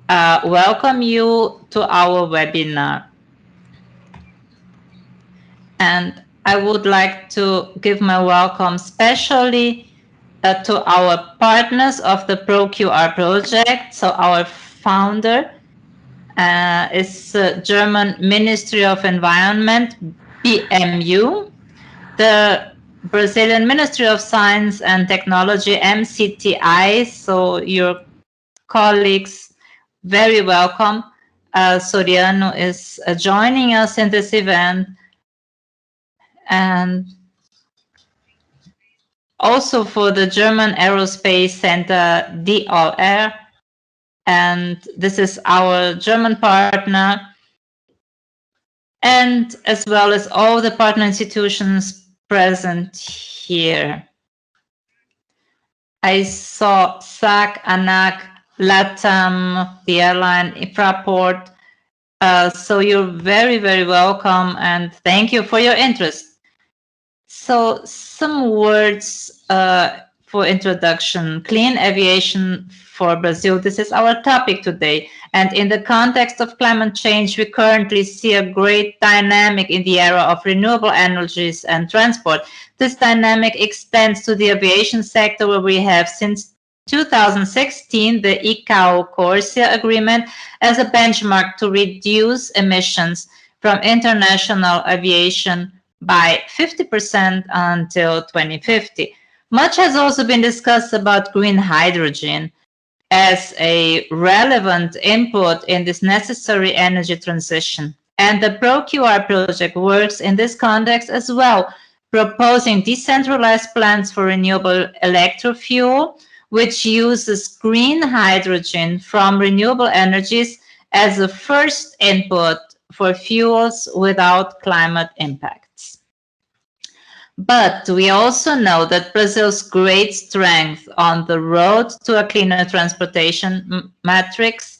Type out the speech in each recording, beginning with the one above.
welcome you to our webinar. And I would like to give my welcome especially to our partners of the ProQR project. So our founder is German Ministry of Environment, BMU, the Brazilian Ministry of Science and Technology, MCTI. So your colleagues, very welcome. Soriano is joining us in this event, and also for the German Aerospace Center, DLR, and this is our German partner, and as well as all the partner institutions present here. I saw SAC, ANAC, LATAM, the airline, Fraport. So you're very, very welcome, and thank you for your interest. So some words for introduction. Clean aviation for Brazil. This is our topic today. And in the context of climate change, we currently see a great dynamic in the era of renewable energies and transport. This dynamic extends to the aviation sector, where we have since 2016 the ICAO-CORSIA agreement as a benchmark to reduce emissions from international aviation by 50% until 2050. Much has also been discussed about green hydrogen as a relevant input in this necessary energy transition. And the ProQR project works in this context as well, proposing decentralized plants for renewable electrofuel, which uses green hydrogen from renewable energies as a first input for fuels without climate impacts. But we also know that Brazil's great strength on the road to a cleaner transportation matrix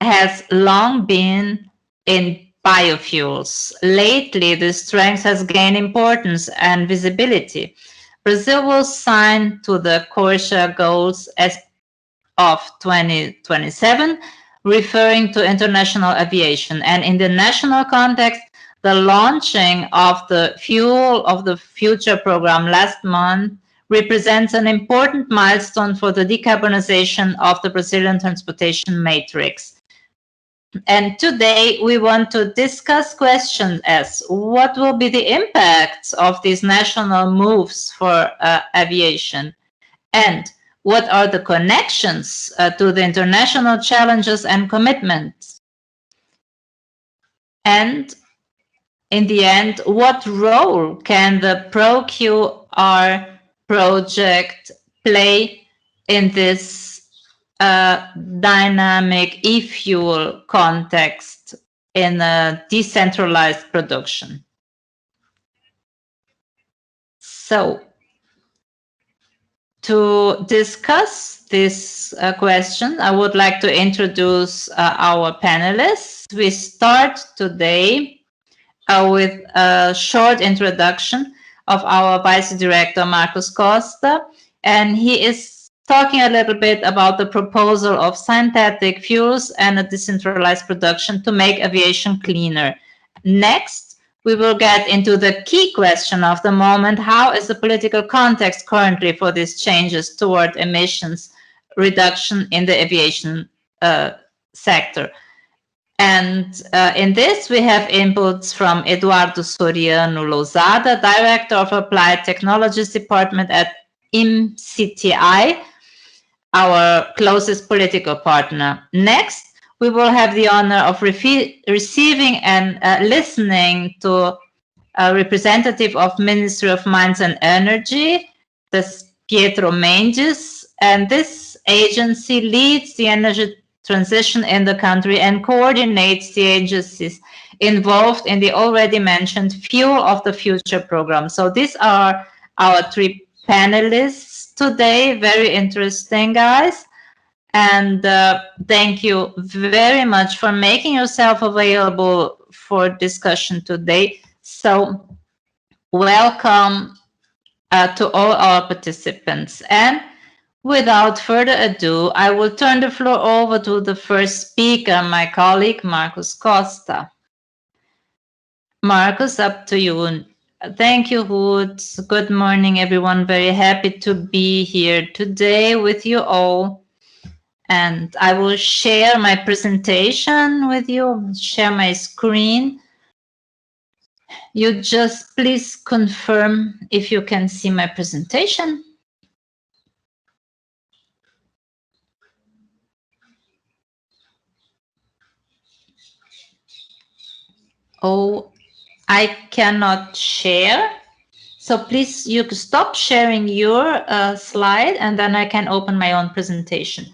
has long been in biofuels. Lately, this strength has gained importance and visibility. Brazil will sign to the CORSIA goals as of 2027, referring to international aviation. And in the national context, the launching of the Fuel of the Future program last month represents an important milestone for the decarbonization of the Brazilian transportation matrix. And today we want to discuss questions as what will be the impacts of these national moves for aviation, and what are the connections to the international challenges and commitments? And in the end, what role can the ProQR project play in this dynamic e-fuel context in a decentralized production? So, to discuss this question, I would like to introduce our panelists. We start today with a short introduction of our Vice Director, Marcos Costa, and he is talking a little bit about the proposal of synthetic fuels and a decentralized production to make aviation cleaner. Next, we will get into the key question of the moment: how is the political context currently for these changes toward emissions reduction in the aviation sector? And in this, we have inputs from Eduardo Soriano Lousada, Director of Applied Technologies Department at MCTI, our closest political partner. Next, we will have the honor of receiving and listening to a representative of Ministry of Mines and Energy, this Pietro Mendes, and this agency leads the energy transition in the country and coordinates the agencies involved in the already mentioned Fuel of the Future program. So these are our three panelists today. Very interesting, guys. And thank you very much for making yourself available for discussion today. So welcome to all our participants. And Without further ado, I will turn the floor over to the first speaker, my colleague, Marcus Costa. Marcus, up to you. Thank you, Hood. Good morning, everyone. Very happy to be here today with you all. And I will share my presentation with you, share my screen. You just please confirm if you can see my presentation. Oh, I cannot share. So please, you stop sharing your slide and then I can open my own presentation.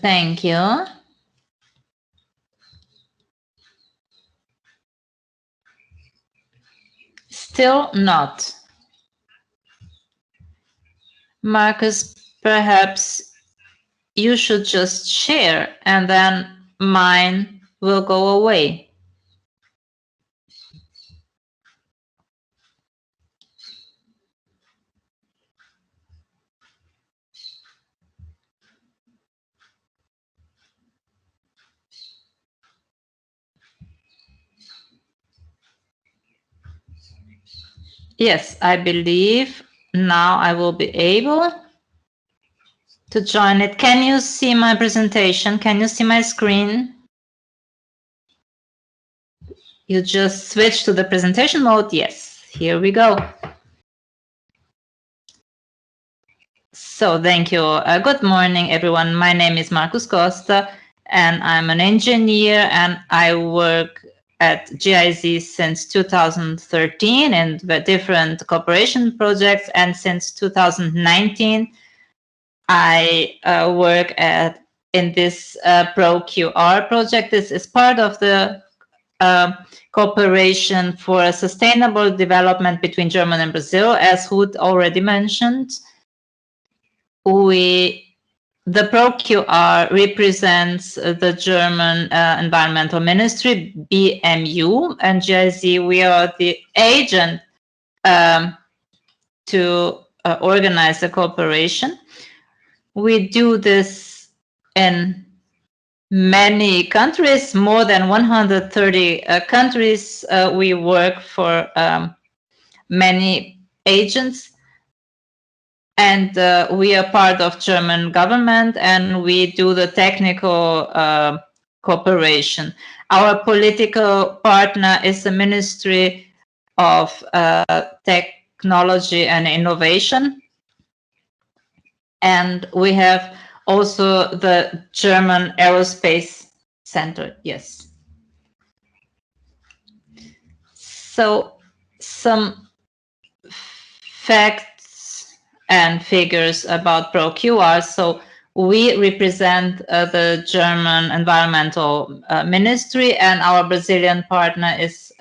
Thank you. Still not. Marcus, perhaps you should just share and then mine will go away. Yes, I believe now I will be able to join it. Can you see my presentation? Can you see my screen? You just switch to the presentation mode? Yes, here we go. So thank you. Good morning, everyone. My name is Marcus Costa, and I'm an engineer, and I work at GIZ since 2013 in the different cooperation projects, and since 2019, I work in this ProQR project. This is part of the cooperation for a sustainable development between Germany and Brazil, as Hood already mentioned. The ProQR represents the German Environmental Ministry, BMU, and GIZ. We are the agent to organize the cooperation. We do this in many countries, more than 130 countries. We work for many agents. And we are part of German government, and we do the technical cooperation. Our political partner is the Ministry of Technology and Innovation. And we have also the German Aerospace Center, yes. So some facts and figures about ProQR. So we represent the German Environmental Ministry, and our Brazilian partner is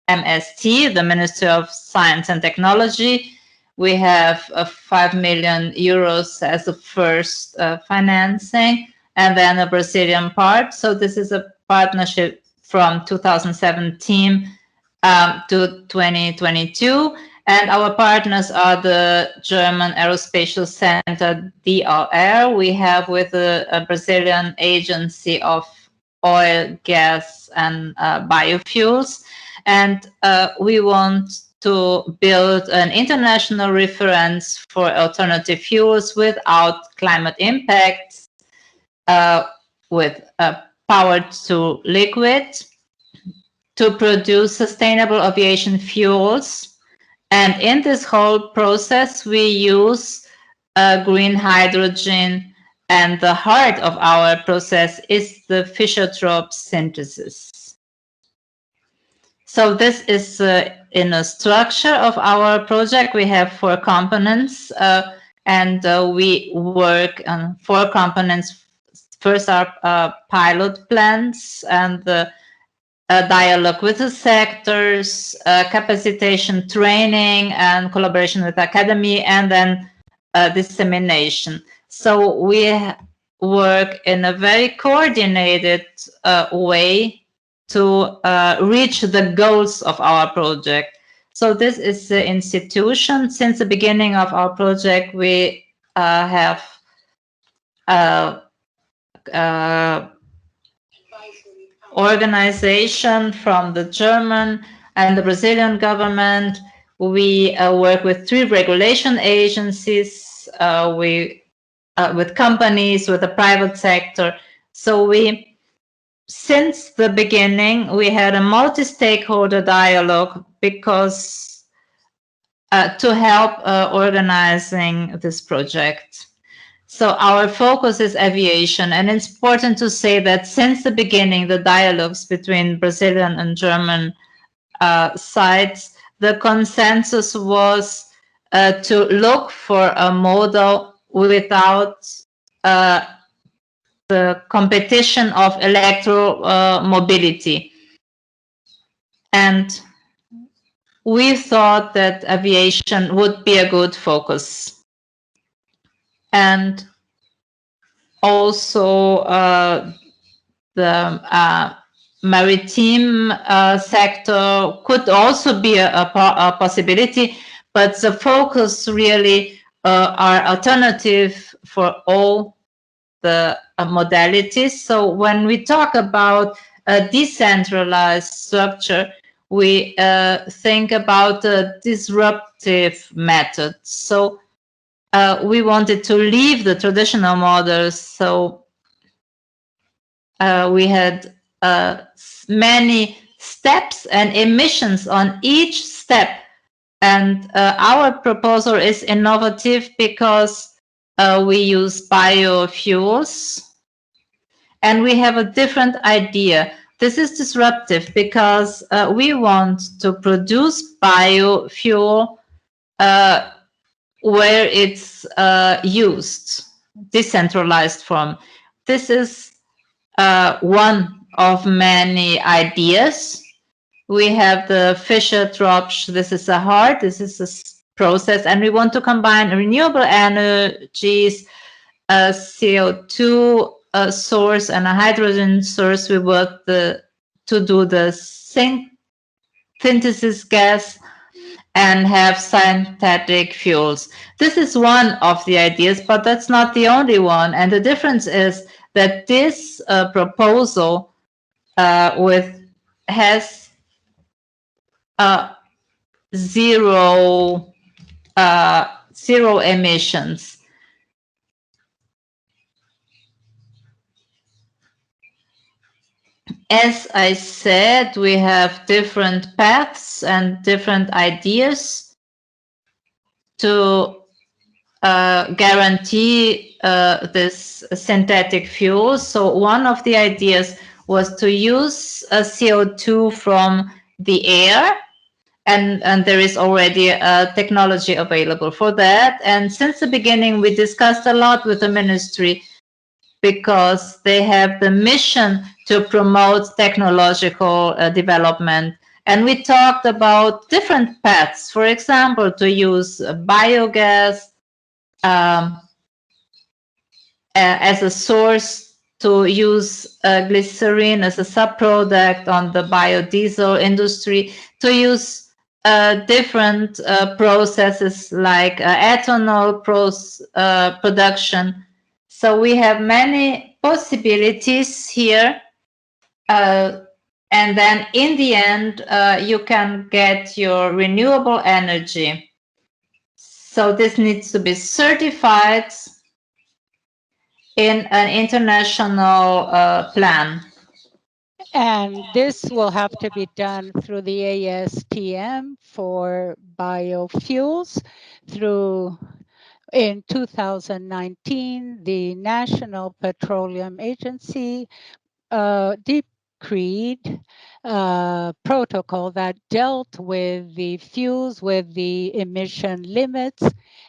MST, the Ministry of Science and Technology. We have 5 million euros as the first financing, and then a Brazilian part. So this is a partnership from 2017 to 2022. And our partners are the German Aerospatial Center, DLR. We have with a Brazilian Agency of Oil, Gas, and Biofuels. And we want to build an international reference for alternative fuels without climate impacts, with power to liquid, to produce sustainable aviation fuels. And in this whole process, we use green hydrogen, and the heart of our process is the Fischer-Tropsch synthesis. So this is in a structure of our project. We have 4 components, and we work on 4 components. First are pilot plans and the dialogue with the sectors, capacitation training, and collaboration with academy, and then dissemination. So we work in a very coordinated way to reach the goals of our project. So this is the institution. Since the beginning of our project, we have organization from the German and the Brazilian government. We work with 3 regulation agencies, with companies, with the private sector. So since the beginning, we had a multi-stakeholder dialogue because to help organizing this project. So our focus is aviation, and it's important to say that since the beginning, the dialogues between Brazilian and German sides, the consensus was to look for a model without the competition of electromobility. And we thought that aviation would be a good focus. And also the maritime sector could also be a possibility, but the focus really are alternative for all the modalities. So when we talk about a decentralized structure, we think about a disruptive method. So we wanted to leave the traditional models. So we had many steps and emissions on each step. And our proposal is innovative because we use biofuels. And we have a different idea. This is disruptive because we want to produce biofuel where it's used, decentralized form. This is one of many ideas. We have the Fischer-Tropsch. This is a heart. This is a process, and we want to combine renewable energies, a CO2 source, and a hydrogen source. We work to do the synthesis gas and have synthetic fuels. This is one of the ideas, but that's not the only one. And the difference is that this proposal has zero emissions. As I said, we have different paths and different ideas to guarantee this synthetic fuel. So one of the ideas was to use CO2 from the air, and there is already a technology available for that. And since the beginning, we discussed a lot with the ministry because they have the mission to promote technological development. And we talked about different paths, for example, to use biogas as a source, to use glycerin as a subproduct on the biodiesel industry, to use different processes like ethanol production. So we have many possibilities here. And then in the end, you can get your renewable energy. So this needs to be certified in an international plan. And this will have to be done through the ASTM for biofuels. In 2019, the National Petroleum Agency decreed protocol that dealt with the fuels, with the emission limits.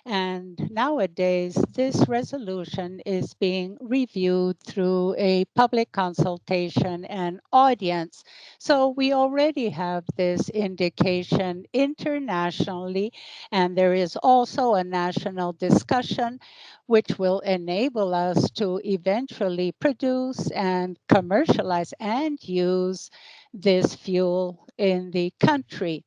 And nowadays, this resolution is being reviewed through a public consultation and audience. So we already have this indication internationally, and there is also a national discussion which will enable us to eventually produce and commercialize and use this fuel in the country.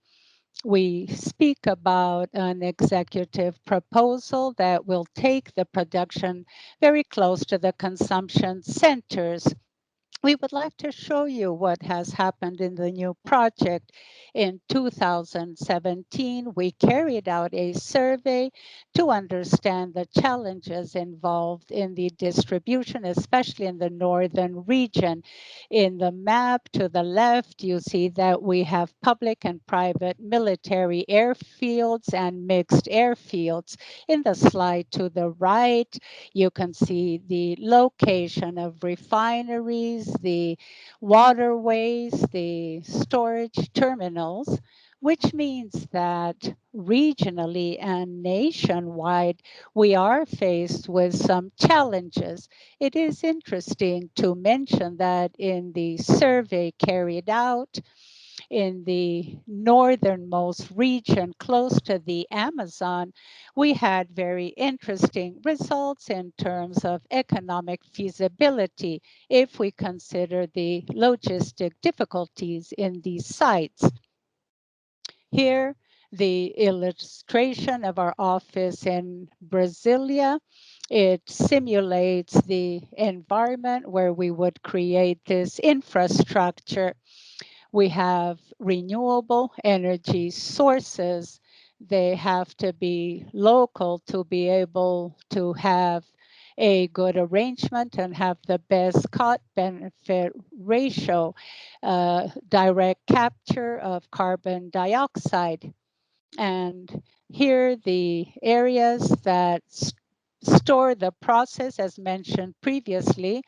We speak about an executive proposal that will take the production very close to the consumption centers. We would like to show you what has happened in the new project. In 2017, we carried out a survey to understand the challenges involved in the distribution, especially in the northern region. In the map to the left, you see that we have public and private military airfields and mixed airfields. In the slide to the right, you can see the location of refineries, the waterways, the storage terminals, which means that regionally and nationwide, we are faced with some challenges. It is interesting to mention that in the survey carried out, in the northernmost region close to the Amazon, we had very interesting results in terms of economic feasibility if we consider the logistic difficulties in these sites. Here, the illustration of our office in Brasilia. It simulates the environment where we would create this infrastructure. We have renewable energy sources. They have to be local to be able to have a good arrangement and have the best cost benefit ratio, direct capture of carbon dioxide. And here the areas that store the process, as mentioned previously,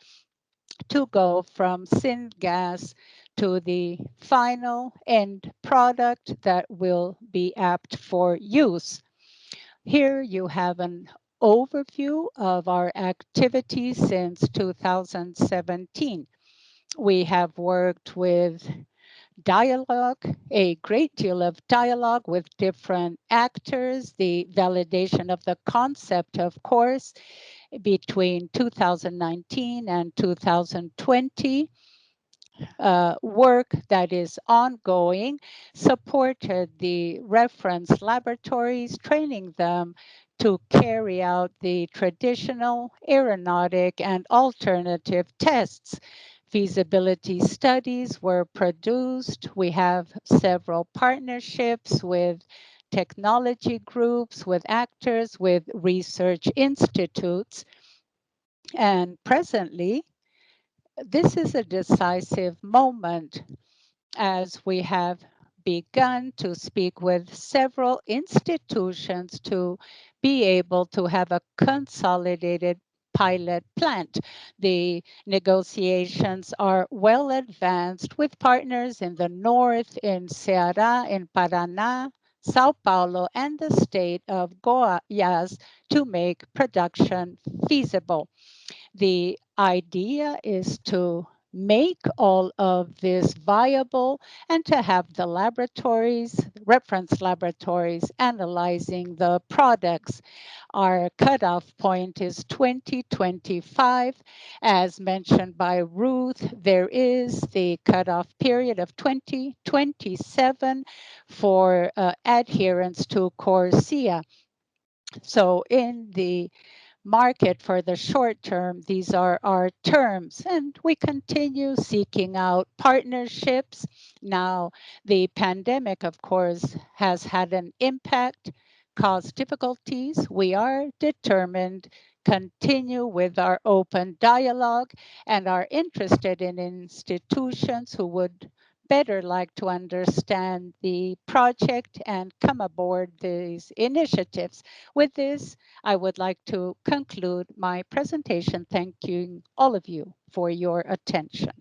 to go from syngas to the final end product that will be apt for use. Here you have an overview of our activities since 2017. We have worked with dialogue, a great deal of dialogue with different actors, the validation of the concept, of course, between 2019 and 2020. Work that is ongoing, supported the reference laboratories, training them to carry out the traditional aeronautic and alternative tests. Feasibility studies were produced. We have several partnerships with technology groups, with actors, with research institutes. And presently, this is a decisive moment as we have begun to speak with several institutions to be able to have a consolidated pilot plant. The negotiations are well advanced with partners in the north, in Ceará, in Paraná, Sao Paulo, and the state of Goiás to make production feasible. The idea is to make all of this viable and to have the laboratories, reference laboratories, analyzing the products. Our cutoff point is 2025. As mentioned by Ruth, there is the cutoff period of 2027 for adherence to CORSIA. So in the market for the short term, these are our terms, and we continue seeking out partnerships. Now, the pandemic, of course, has had an impact, caused difficulties. We are determined continue with our open dialogue and are interested in institutions who would better like to understand the project and come aboard these initiatives. With this, I would like to conclude my presentation, thanking all of you for your attention.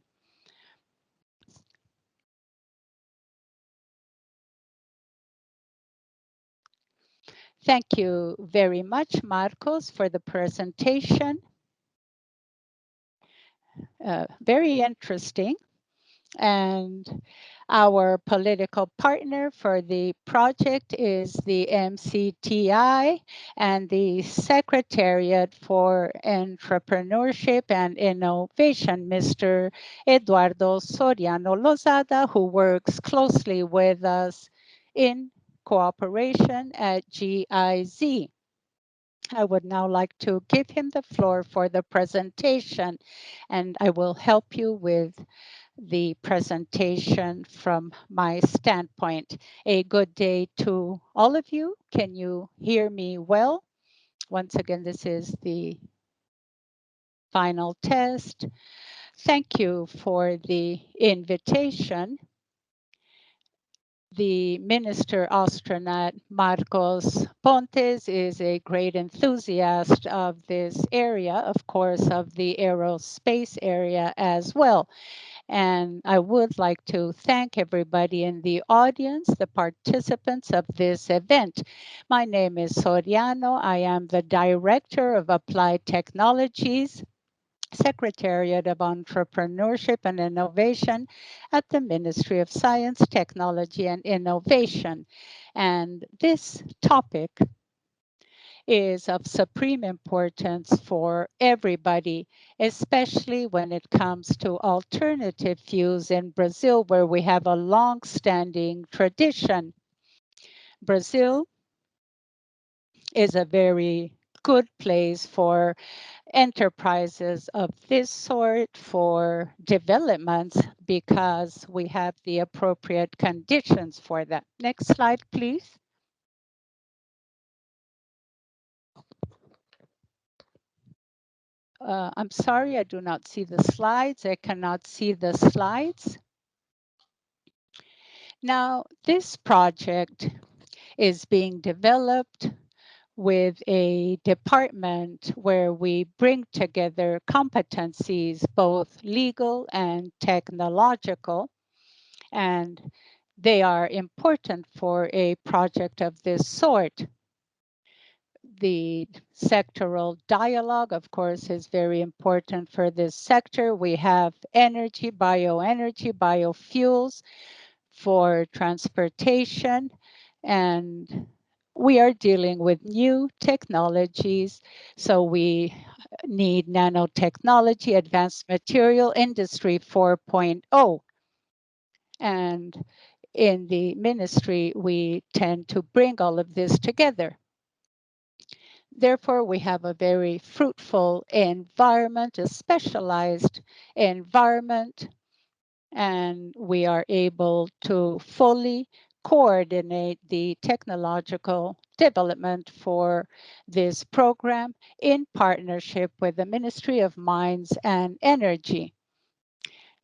Thank you very much, Marcos, for the presentation. Very interesting. And our political partner for the project is the MCTI and the Secretariat for Entrepreneurship and Innovation, Mr. Eduardo Soriano Lousada, who works closely with us in cooperation at GIZ. I would now like to give him the floor for the presentation, and I will help you with the presentation from my standpoint. A good day to all of you. Can you hear me well? Once again, this is the final test. Thank you for the invitation. The Minister Astronaut Marcos Pontes is a great enthusiast of this area, of course, of the aerospace area as well. And I would like to thank everybody in the audience, the participants of this event. My name is Soriano. I am the Director of Applied Technologies, Secretariat of Entrepreneurship and Innovation at the Ministry of Science, Technology and Innovation. And this topic is of supreme importance for everybody, especially when it comes to alternative fuels in Brazil, where we have a long-standing tradition. Brazil is a very good place for enterprises of this sort, for developments, because we have the appropriate conditions for that. Next slide, please. I'm sorry, I do not see the slides. I cannot see the slides. Now, this project is being developed with a department where we bring together competencies, both legal and technological, and they are important for a project of this sort. The sectoral dialogue, of course, is very important for this sector. We have energy, bioenergy, biofuels for transportation, and we are dealing with new technologies. So we need nanotechnology, advanced material industry 4.0. And in the ministry, we tend to bring all of this together. Therefore, we have a very fruitful environment, a specialized environment, and we are able to fully coordinate the technological development for this program in partnership with the Ministry of Mines and Energy.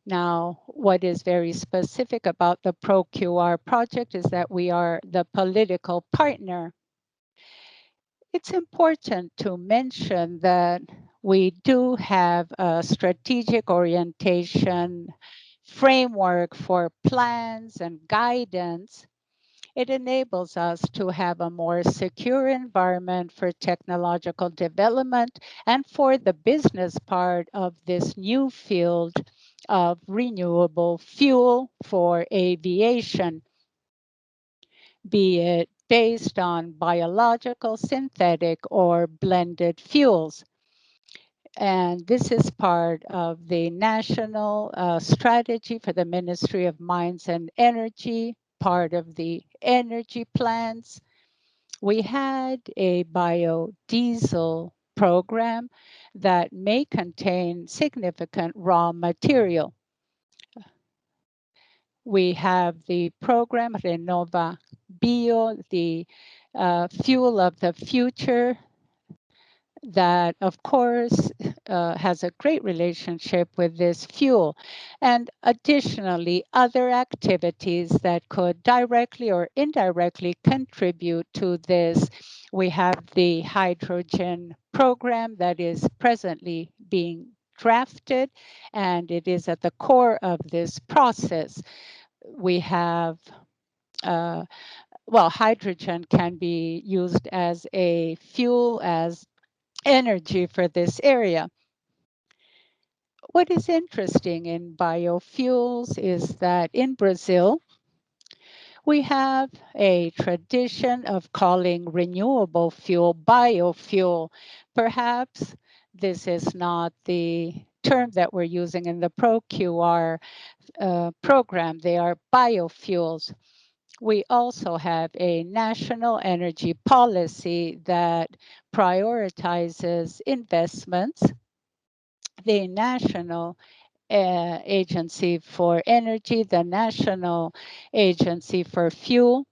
Now, what is very specific about the ProQR project is that we are the political partner. It's important to mention that we do have a strategic orientation framework for plans and guidance. It enables us to have a more secure environment for technological development and for the business part of this new field of renewable fuel for aviation, be it based on biological, synthetic, or blended fuels. And this is part of the national strategy for the Ministry of Mines and Energy, part of the energy plans. We had a biodiesel program that may contain significant raw material. We have the program Renova Bio, the fuel of the future, that of course has a great relationship with this fuel. And additionally, other activities that could directly or indirectly contribute to this. We have the hydrogen program that is presently being drafted, and it is at the core of this process. We have well, hydrogen can be used as a fuel, as energy for this area. What is interesting in biofuels is that in Brazil, we have a tradition of calling renewable fuel biofuel. Perhaps this is not the term that we're using in the ProQR program. They are biofuels. We also have a national energy policy that prioritizes investments. The National Agency for Energy, the National Agency for Fuel,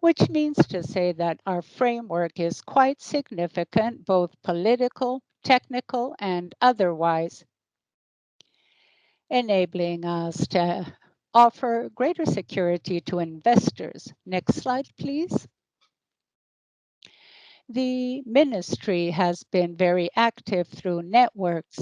which means to say that our framework is quite significant, both political, technical, and otherwise, enabling us to offer greater security to investors. Next slide, please. The ministry has been very active through networks.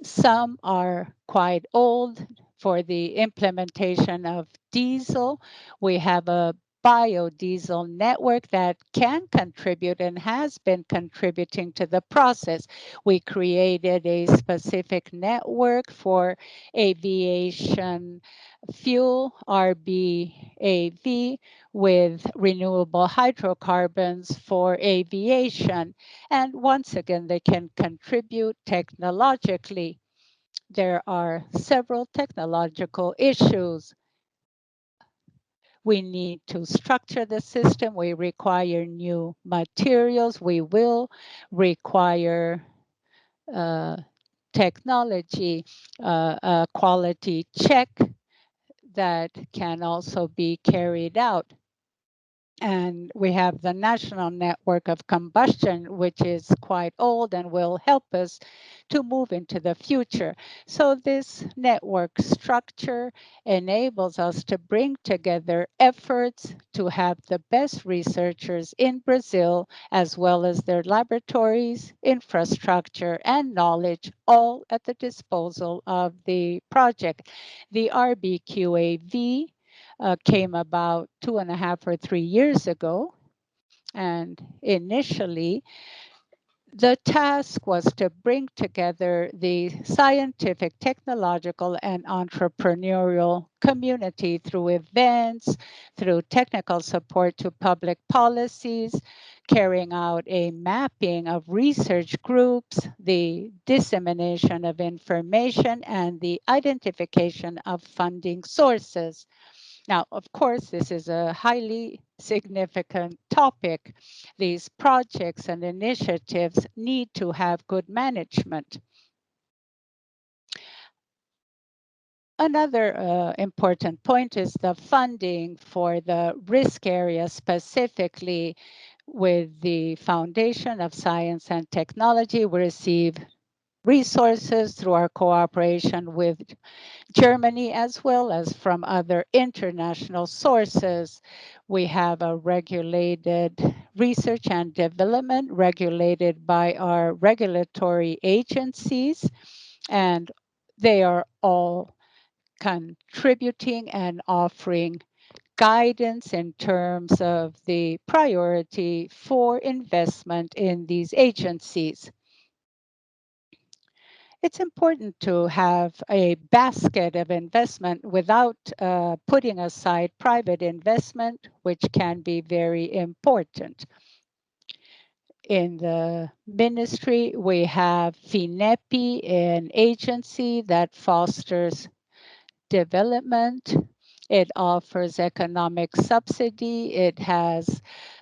Some are quite old for the implementation of diesel. We have a biodiesel network that can contribute and has been contributing to the process. We created a specific network for aviation fuel, RBAV, with renewable hydrocarbons for aviation. And once again, they can contribute technologically. There are several technological issues. We need to structure the system. We require new materials. We will require technology, a quality check that can also be carried out. And we have the national network of combustion, which is quite old and will help us to move into the future. So this network structure enables us to bring together efforts to have the best researchers in Brazil, as well as their laboratories, infrastructure, and knowledge, all at the disposal of the project. The RBQAV came about 2.5 or 3 years ago. And initially, the task was to bring together the scientific, technological, and entrepreneurial community through events, through technical support to public policies, carrying out a mapping of research groups, the dissemination of information, and the identification of funding sources. Now, of course, this is a highly significant topic. These projects and initiatives need to have good management. Another important point is the funding for the risk area, specifically with the Foundation of Science and Technology. We receive resources through our cooperation with Germany, as well as from other international sources. We have a regulated research and development regulated by our regulatory agencies, and they are all contributing and offering guidance in terms of the priority for investment in these agencies. It's important to have a basket of investment without putting aside private investment, which can be very important. In the ministry, we have FINEP, an agency that fosters development. It offers economic subsidy. It has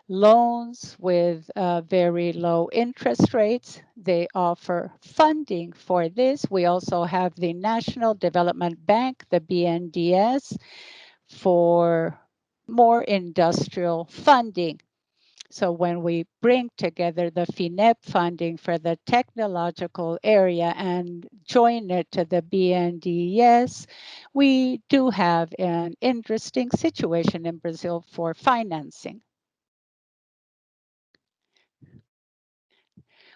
loans with very low interest rates. They offer funding for this. We also have the National Development Bank, the BNDES, for more industrial funding. So when we bring together the FINEP funding for the technological area and join it to the BNDES, we do have an interesting situation in Brazil for financing.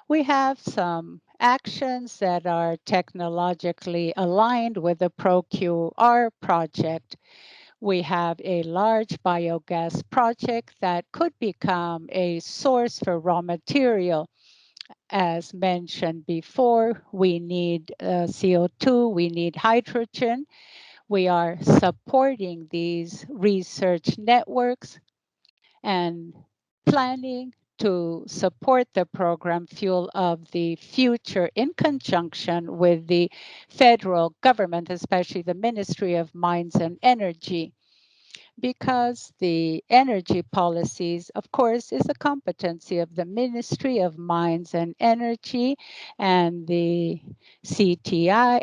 We have some actions that are technologically aligned with the ProQR project. We have a large biogas project that could become a source for raw material. As mentioned before, we need CO2, we need hydrogen. We are supporting these research networks and planning to support the program Fuel of the Future in conjunction with the federal government, especially the Ministry of Mines and Energy, because the energy policies, of course, is a competency of the Ministry of Mines and Energy and the MCTI.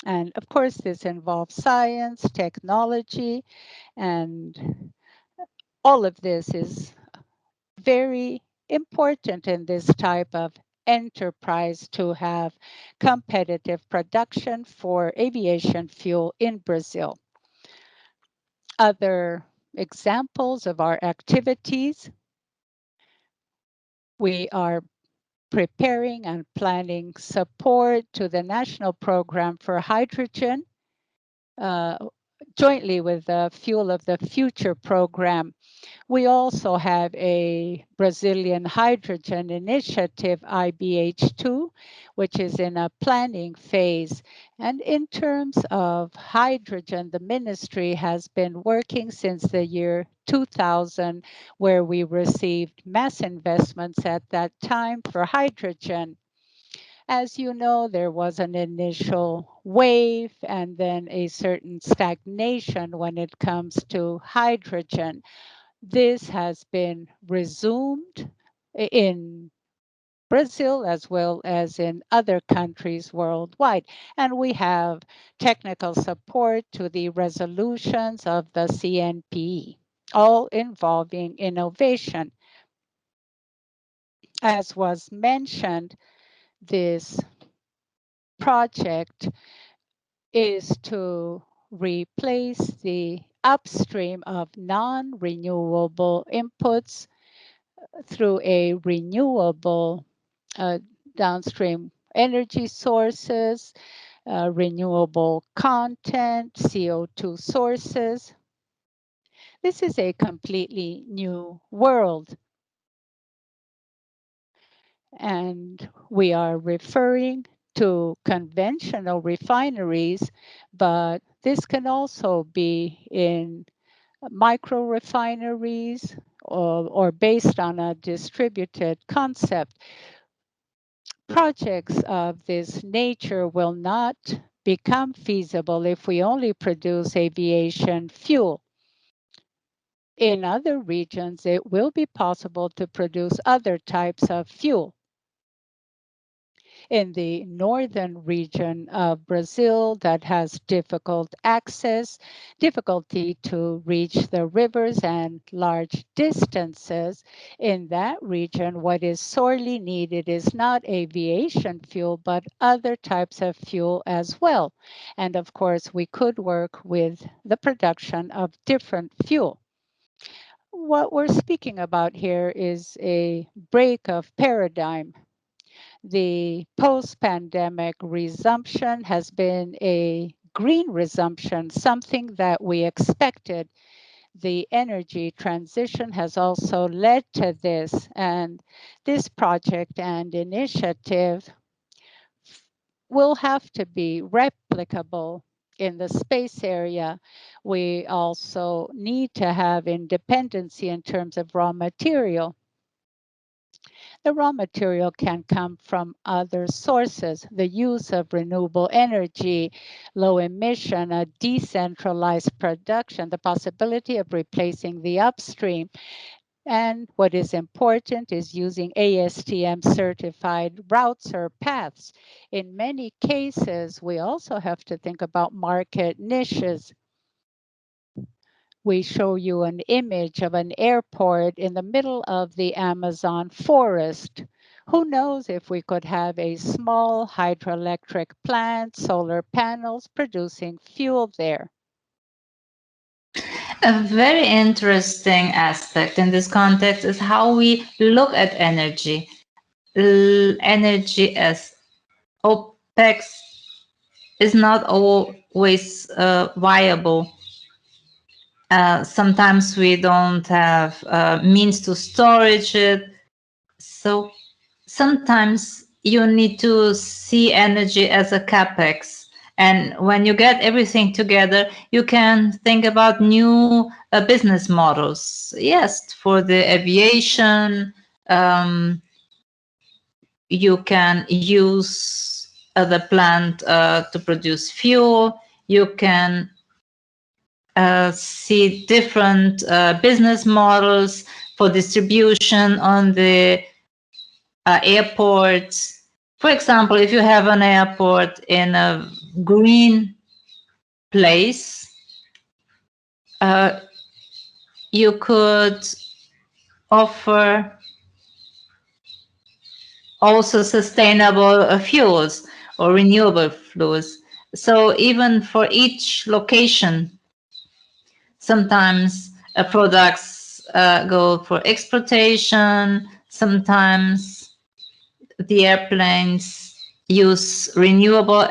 And of course, this involves science, technology, and all of this is very important in this type of enterprise to have competitive production for aviation fuel in Brazil. Other examples of our activities, we are preparing and planning support to the National Program for Hydrogen, jointly with the Fuel of the Future program. We also have a Brazilian hydrogen initiative, IBH2, which is in a planning phase. And in terms of hydrogen, the ministry has been working since the year 2000, where we received mass investments at that time for hydrogen. As you know, there was an initial wave and then a certain stagnation when it comes to hydrogen. This has been resumed in Brazil as well as in other countries worldwide. And we have technical support to the resolutions of the CNP, all involving innovation. As was mentioned, this project is to replace the upstream of non-renewable inputs through a renewable downstream energy sources, renewable content, CO2 sources. This is a completely new world. And we are referring to conventional refineries, but this can also be in micro refineries or based on a distributed concept. Projects of this nature will not become feasible if we only produce aviation fuel. In other regions, it will be possible to produce other types of fuel. In the northern region of Brazil that has difficult access, difficulty to reach the rivers and large distances. In that region, what is sorely needed is not aviation fuel, but other types of fuel as well. And of course, we could work with the production of different fuel. What we're speaking about here is a break of paradigm. The post-pandemic resumption has been a green resumption, something that we expected. The energy transition has also led to this, and this project and initiative will have to be replicable in the space area. We also need to have independency in terms of raw material. The raw material can come from other sources, the use of renewable energy, low emission, a decentralized production, the possibility of replacing the upstream. And what is important is using ASTM certified routes or paths. In many cases, we also have to think about market niches. We show you an image of an airport in the middle of the Amazon forest. Who knows if we could have a small hydroelectric plant, solar panels producing fuel there. A very interesting aspect in this context is how we look at energy. Energy as OPEX is not always viable. Sometimes we don't have means to storage it. So sometimes you need to see energy as a capex. And when you get everything together, you can think about new business models. Yes, for the aviation, you can use the plant to produce fuel. You can see different business models for distribution on the airports. For example, if you have an airport in a green place, you could offer also sustainable fuels or renewable fuels. So even for each location, sometimes products go for exportation, sometimes the airplanes use renewable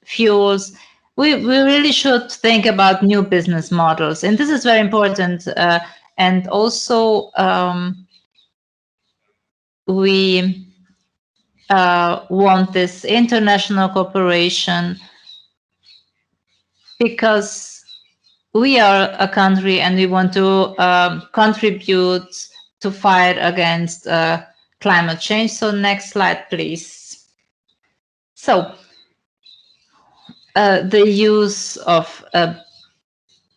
fuels. We really should think about new business models, and this is very important. And also, we want this international cooperation because we are a country and we want to contribute to fight against climate change. So next slide, please. So the use of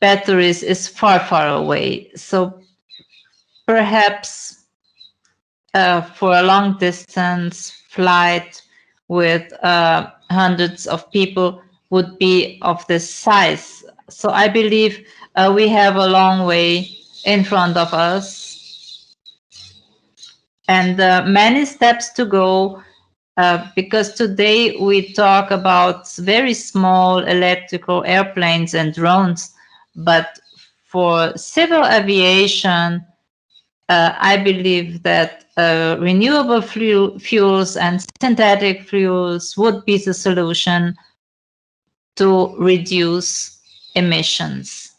batteries is far, far away. So perhaps for a long distance flight with hundreds of people would be of this size. So I believe we have a long way in front of us and many steps to go because today we talk about very small electrical airplanes and drones, but for civil aviation, I believe that renewable fuels and synthetic fuels would be the solution to reduce emissions.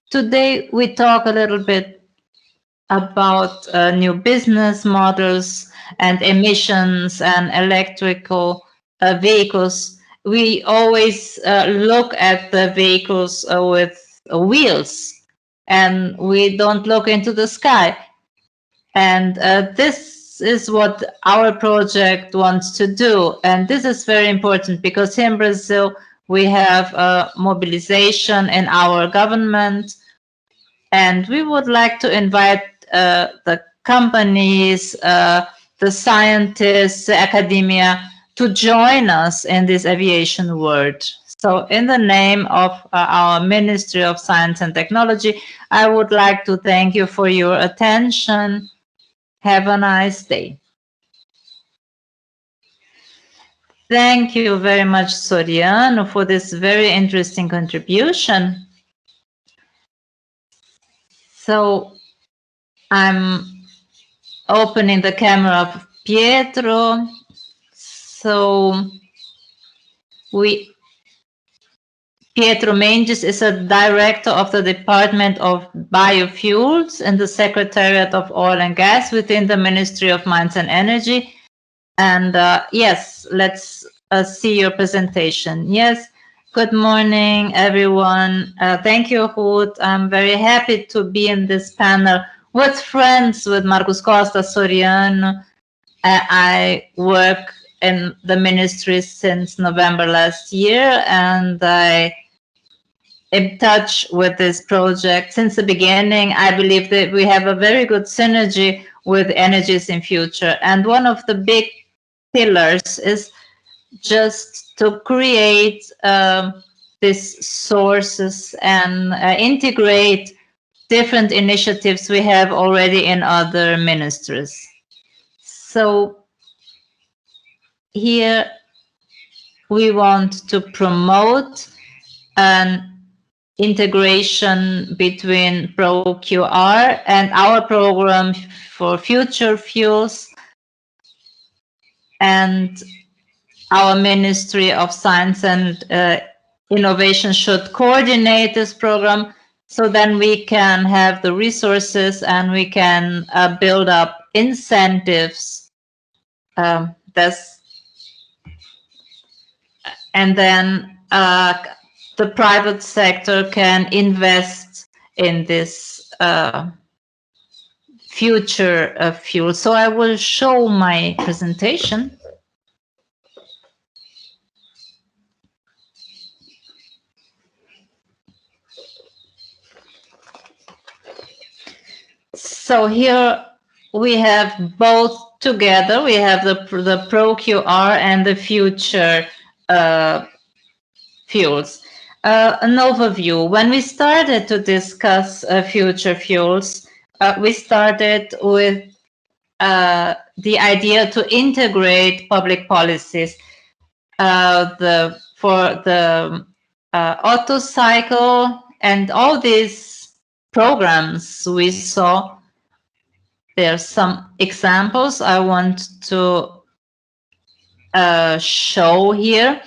Today, we talk a little bit about new business models and emissions and electrical vehicles. We always look at the vehicles with wheels, and we don't look into the sky. And this is what our project wants to do. And this is very important because here in Brazil, we have mobilization in our government. And we would like to invite the companies, the scientists, the academia to join us in this aviation world. So in the name of our Ministry of Science and Technology, I would like to thank you for your attention. Have a nice day. Thank you very much, Soriano, for this very interesting contribution. So I'm opening the camera of Pietro. So Pietro Mendes is a director of the Department of Biofuels in the Secretariat of Oil and Gas within the Ministry of Mines and Energy. And yes, let's see your presentation. Yes, good morning, everyone. Thank you, Ruth. I'm very happy to be in this panel with friends, with Marcos Costa, Soriano. I work in the ministry since November last year, and I in touch with this project since the beginning. I believe that we have a very good synergy with Energies in Future. And one of the big pillars is just to create these sources and integrate different initiatives we have already in other ministries. So here we want to promote an integration between ProQR and our program for future fuels, and our Ministry of Science and Innovation should coordinate this program so then we can have the resources and we can build up incentives. And then the private sector can invest in this future fuel. So I will show my presentation. So here we have both together. We have the ProQR and the future fuels. An overview. When we started to discuss future fuels, we started with the idea to integrate public policies. For the auto cycle and all these programs we saw, there are some examples I want to show here.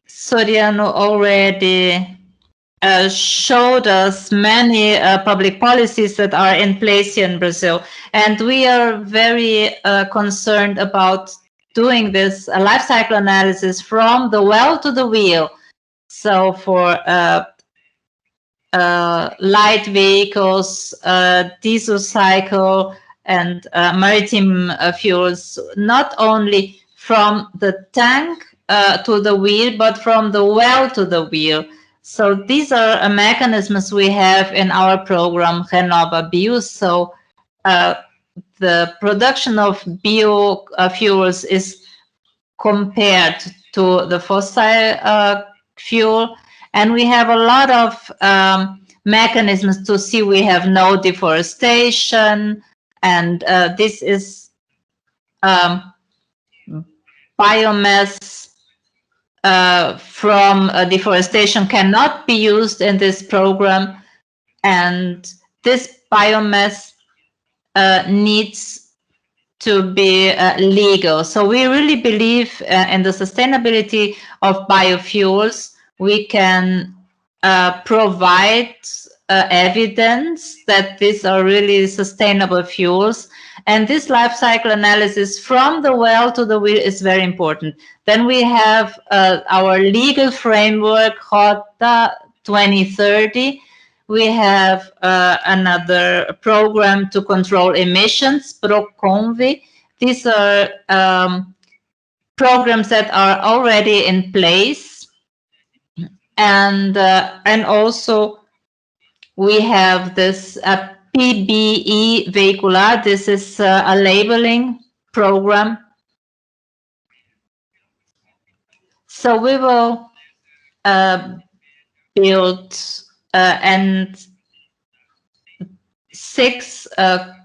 Soriano already showed us many public policies that are in place here in Brazil. And we are very concerned about doing this life cycle analysis from the well to the wheel. So for light vehicles, diesel cycle, and maritime fuels, not only from the tank to the wheel, but from the well to the wheel. So these are mechanisms we have in our program Renova Bio. So the production of biofuels is compared to the fossil fuel, and we have a lot of mechanisms to see we have no deforestation, and this is biomass from deforestation cannot be used in this program, and this biomass needs to be legal. So we really believe in the sustainability of biofuels. We can provide evidence that these are really sustainable fuels. And this life cycle analysis from the well to the wheel is very important. Then we have our legal framework, Costa 2030. We have another program to control emissions, ProQR. These are programs that are already in place. And also we have this PBE vehicular. This is a labeling program. So we will build and 6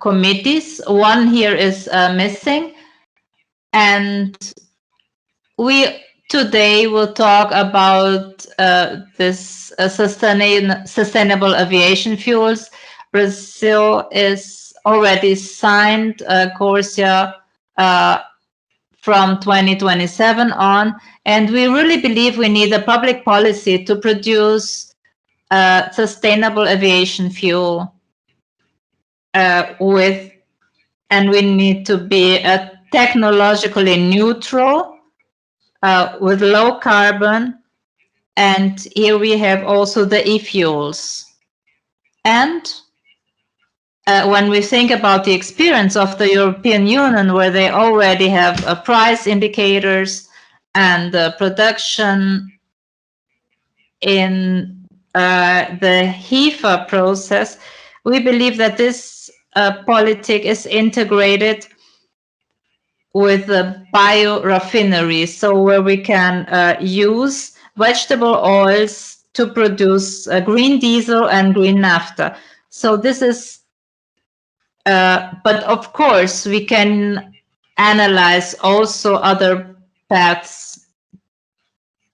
committees. One here is missing. And we today will talk about this sustainable aviation fuels. Brazil is already signed CORSIA from 2027 on, and we really believe we need a public policy to produce sustainable aviation fuel and we need to be technologically neutral with low carbon. And here we have also the e-fuels. And when we think about the experience of the European Union, where they already have price indicators and production in the HEFA process, we believe that this politic is integrated with the biorefinery, so where we can use vegetable oils to produce green diesel and green naphtha. So this is, but of course, we can analyze also other paths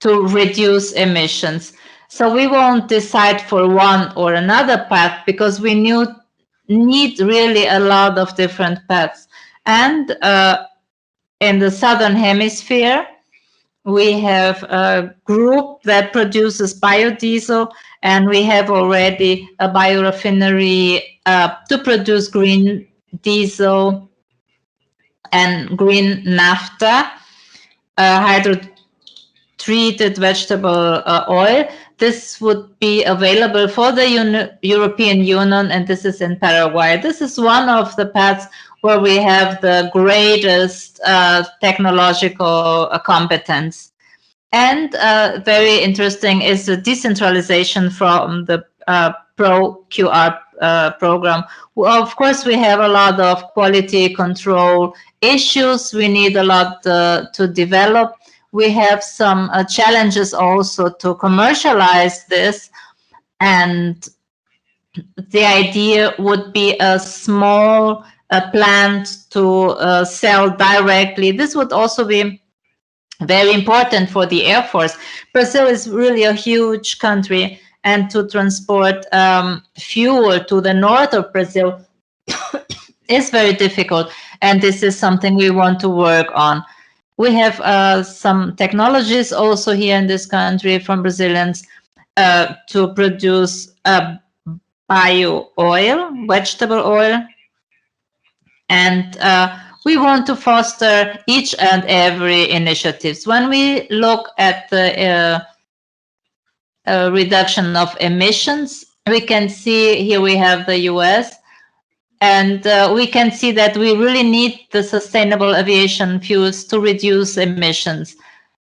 to reduce emissions. So we won't decide for one or another path because we need really a lot of different paths. And in the Southern Hemisphere, we have a group that produces biodiesel, and we have already a biorefinery to produce green diesel, and green naphtha, hydrotreated vegetable oil. This would be available for the European Union, and this is in Paraguay. This is one of the paths where we have the greatest technological competence. And very interesting is the decentralization from the ProQR program. Well, of course, we have a lot of quality control issues. We need a lot to develop. We have some challenges also to commercialize this. And the idea would be a small plant to sell directly. This would also be very important for the Air Force. Brazil is really a huge country, and to transport fuel to the north of Brazil is very difficult, and this is something we want to work on. We have some technologies also here in this country from Brazilians to produce bio oil, vegetable oil, and we want to foster each and every initiatives. When we look at the reduction of emissions, we can see here we have the US, and we can see that we really need the sustainable aviation fuels to reduce emissions.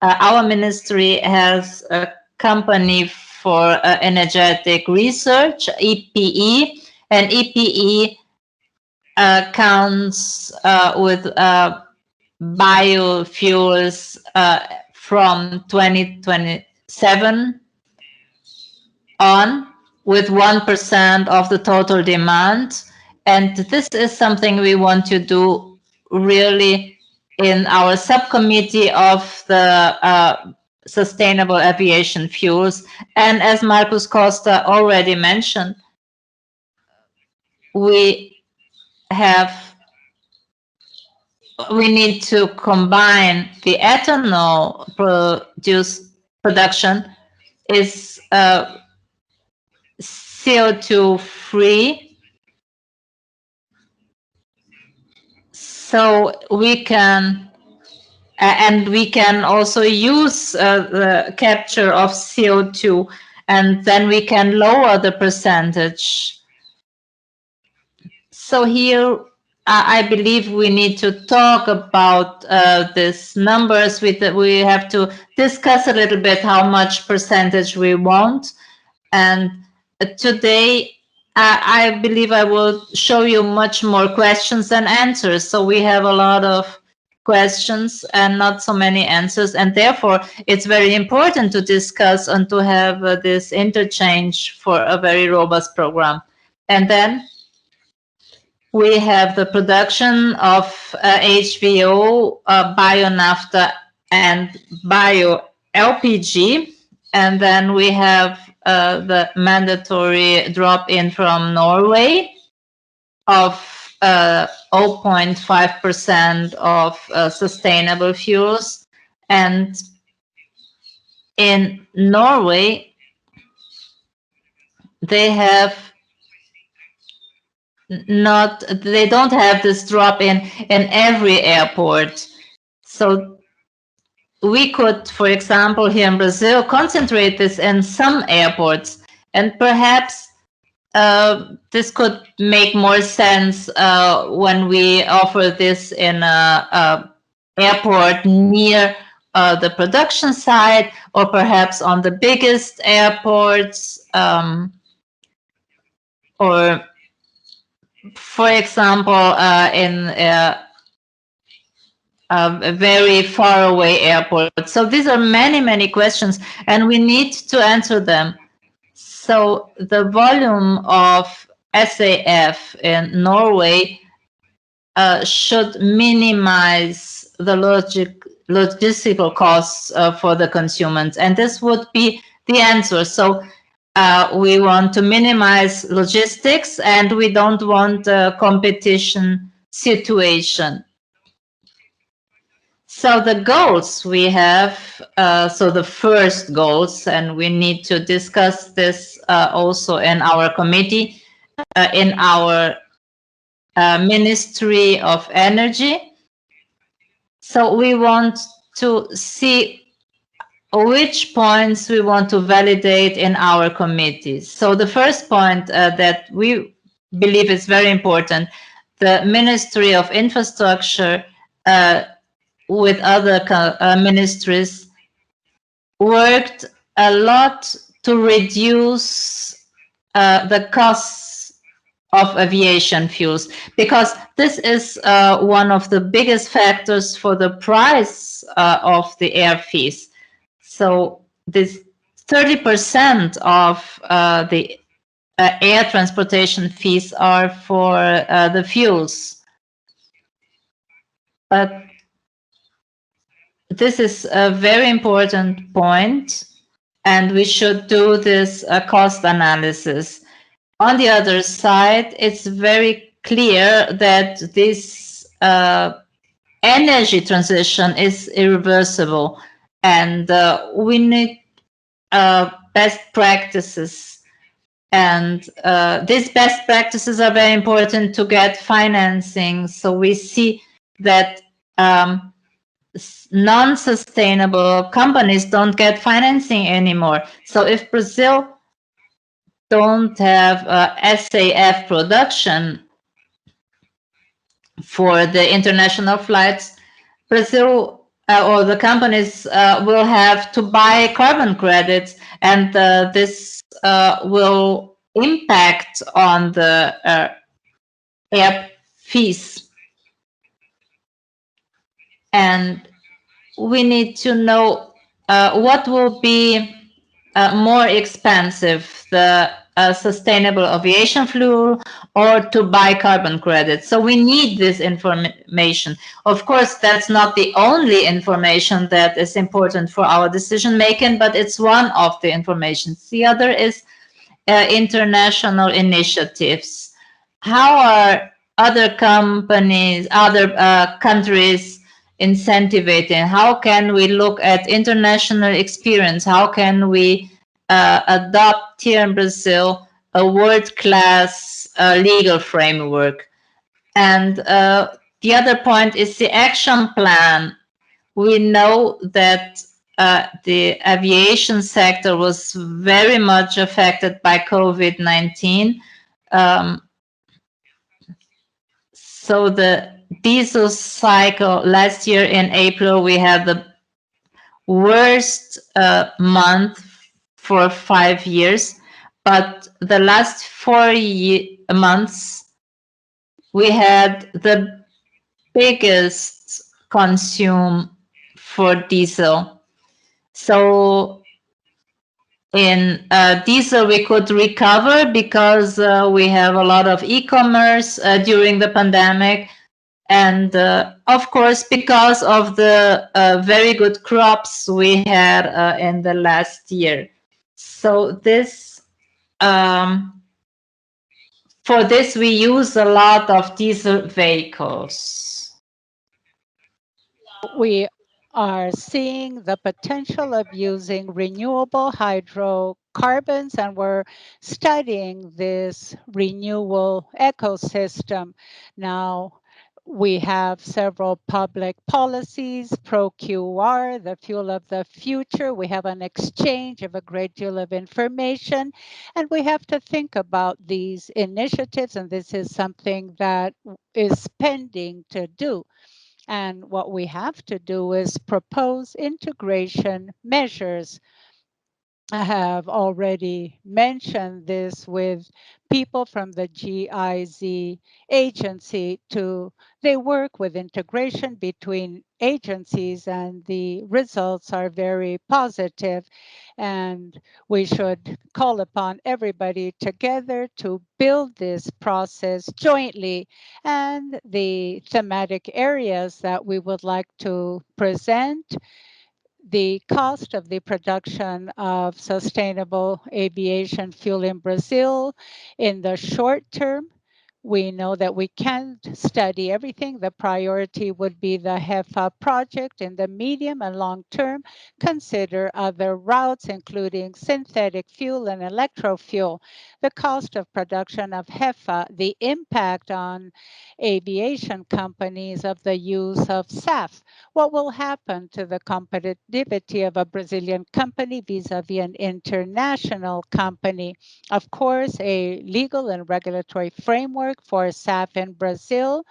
Our ministry has a company for energetic research, EPE, and EPE counts with biofuels from 2027 on, with 1% of the total demand. And this is something we want to do really in our subcommittee of the sustainable aviation fuels. And as Marcus Costa already mentioned, we need to combine the ethanol production is CO2 free, so we can and we can also use the capture of CO2, and then we can lower the percentage. So here I believe we need to talk about these numbers. We have to discuss a little bit how much percentage we want. And today, I believe I will show you much more questions than answers. So we have a lot of questions and not so many answers. And therefore, it's very important to discuss and to have this interchange for a very robust program. And then we have the production of HVO, bio-naphtha, and bio-LPG. And then we have the mandatory drop-in from Norway of 0.5% of sustainable fuels. And in Norway, they don't have this drop-in every airport. So we could, for example, here in Brazil, concentrate this in some airports, and perhaps this could make more sense when we offer this in a airport near the production site, or perhaps on the biggest airports, or for example, in a very far away airport. So these are many, many questions, and we need to answer them. So the volume of SAF in Norway should minimize the logistical costs for the consumers, and this would be the answer. So we want to minimize logistics, and we don't want a competition situation. So the goals we have, so the first goals, and we need to discuss this also in our committee, in our Ministry of Energy. So we want to see which points we want to validate in our committees. So the first point that we believe is very important, the Ministry of Infrastructure with other ministries worked a lot to reduce the costs of aviation fuels, because this is one of the biggest factors for the price of the air fees. So this 30% of the air transportation fees are for the fuels. But this is a very important point, and we should do this cost analysis. On the other side, it's very clear that this energy transition is irreversible, and we need best practices. And these best practices are very important to get financing. So we see that non-sustainable companies don't get financing anymore. So if Brazil don't have SAF production for the international flights, Brazil or the companies will have to buy carbon credits, and this will impact on the air fees. And we need to know what will be more expensive, the sustainable aviation fuel or to buy carbon credits. So we need this information. Of course, that's not the only information that is important for our decision making, but it's one of the information. The other is international initiatives. How are other companies, other countries incentivating? How can we look at international experience? How can we adopt here in Brazil a world-class legal framework? And the other point is the action plan. We know that the aviation sector was very much affected by COVID-19. So the diesel cycle last year in April, we had the worst month for 5 years, but the last 4 months, we had the biggest consume for diesel. So in diesel, we could recover because we have a lot of e-commerce during the pandemic. And of course, because of the very good crops we had in the last year. So this, for this, we use a lot of diesel vehicles. We are seeing the potential of using renewable hydrocarbons, and we're studying this renewable ecosystem. Now, we have several public policies, ProQR, the fuel of the future. We have an exchange of a great deal of information, and we have to think about these initiatives, and this is something that is pending to do. And what we have to do is propose integration measures. I have already mentioned this with people from the GIZ agency they work with integration between agencies, and the results are very positive. And we should call upon everybody together to build this process jointly. And the thematic areas that we would like to present: the cost of the production of sustainable aviation fuel in Brazil in the short term. We know that we can't study everything. The priority would be the HEFA project. In the medium and long term, consider other routes, including synthetic fuel and electrofuel. the cost of production of HEFA, the impact on aviation companies of the use of SAF. What will happen to the competitivity of a Brazilian company vis-a-vis an international company? Of course, a legal and regulatory framework for SAF in Brazil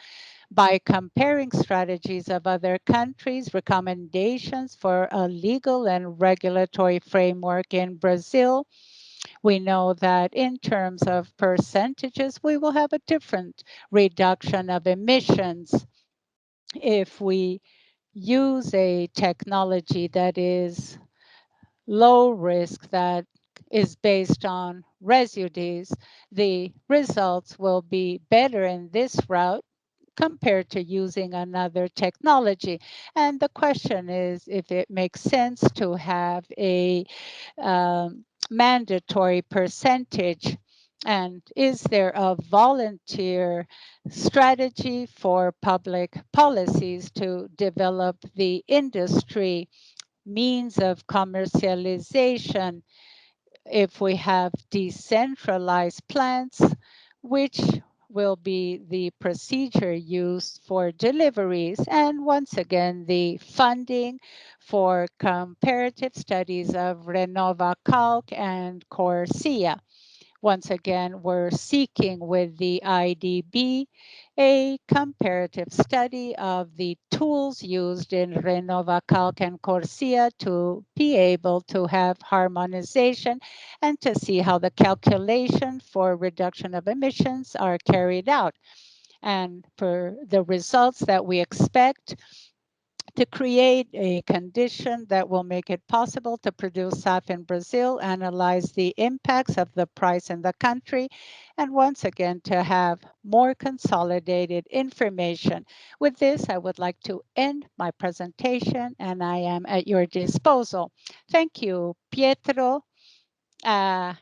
by comparing strategies of other countries, recommendations for a legal and regulatory framework in Brazil. We know that in terms of percentages, we will have a different reduction of emissions if we use a technology that is low risk, that is based on residues. The results will be better in this route compared to using another technology. And the question is if it makes sense to have a mandatory percentage, and is there a volunteer strategy for public policies to develop the industry, means of commercialization, if we have decentralized plants, which will be the procedure used for deliveries, and once again, the funding for comparative studies of Renova Calc and Corsia. Once again, we're seeking with the IDB a comparative study of the tools used in Renova Calc and Corsia to be able to have harmonization and to see how the calculation for reduction of emissions are carried out. And for the results that we expect, to create a condition that will make it possible to produce SAF in Brazil, analyze the impacts of the price in the country, and once again, to have more consolidated information. With this, I would like to end my presentation, and I am at your disposal. Thank you, Pietro. I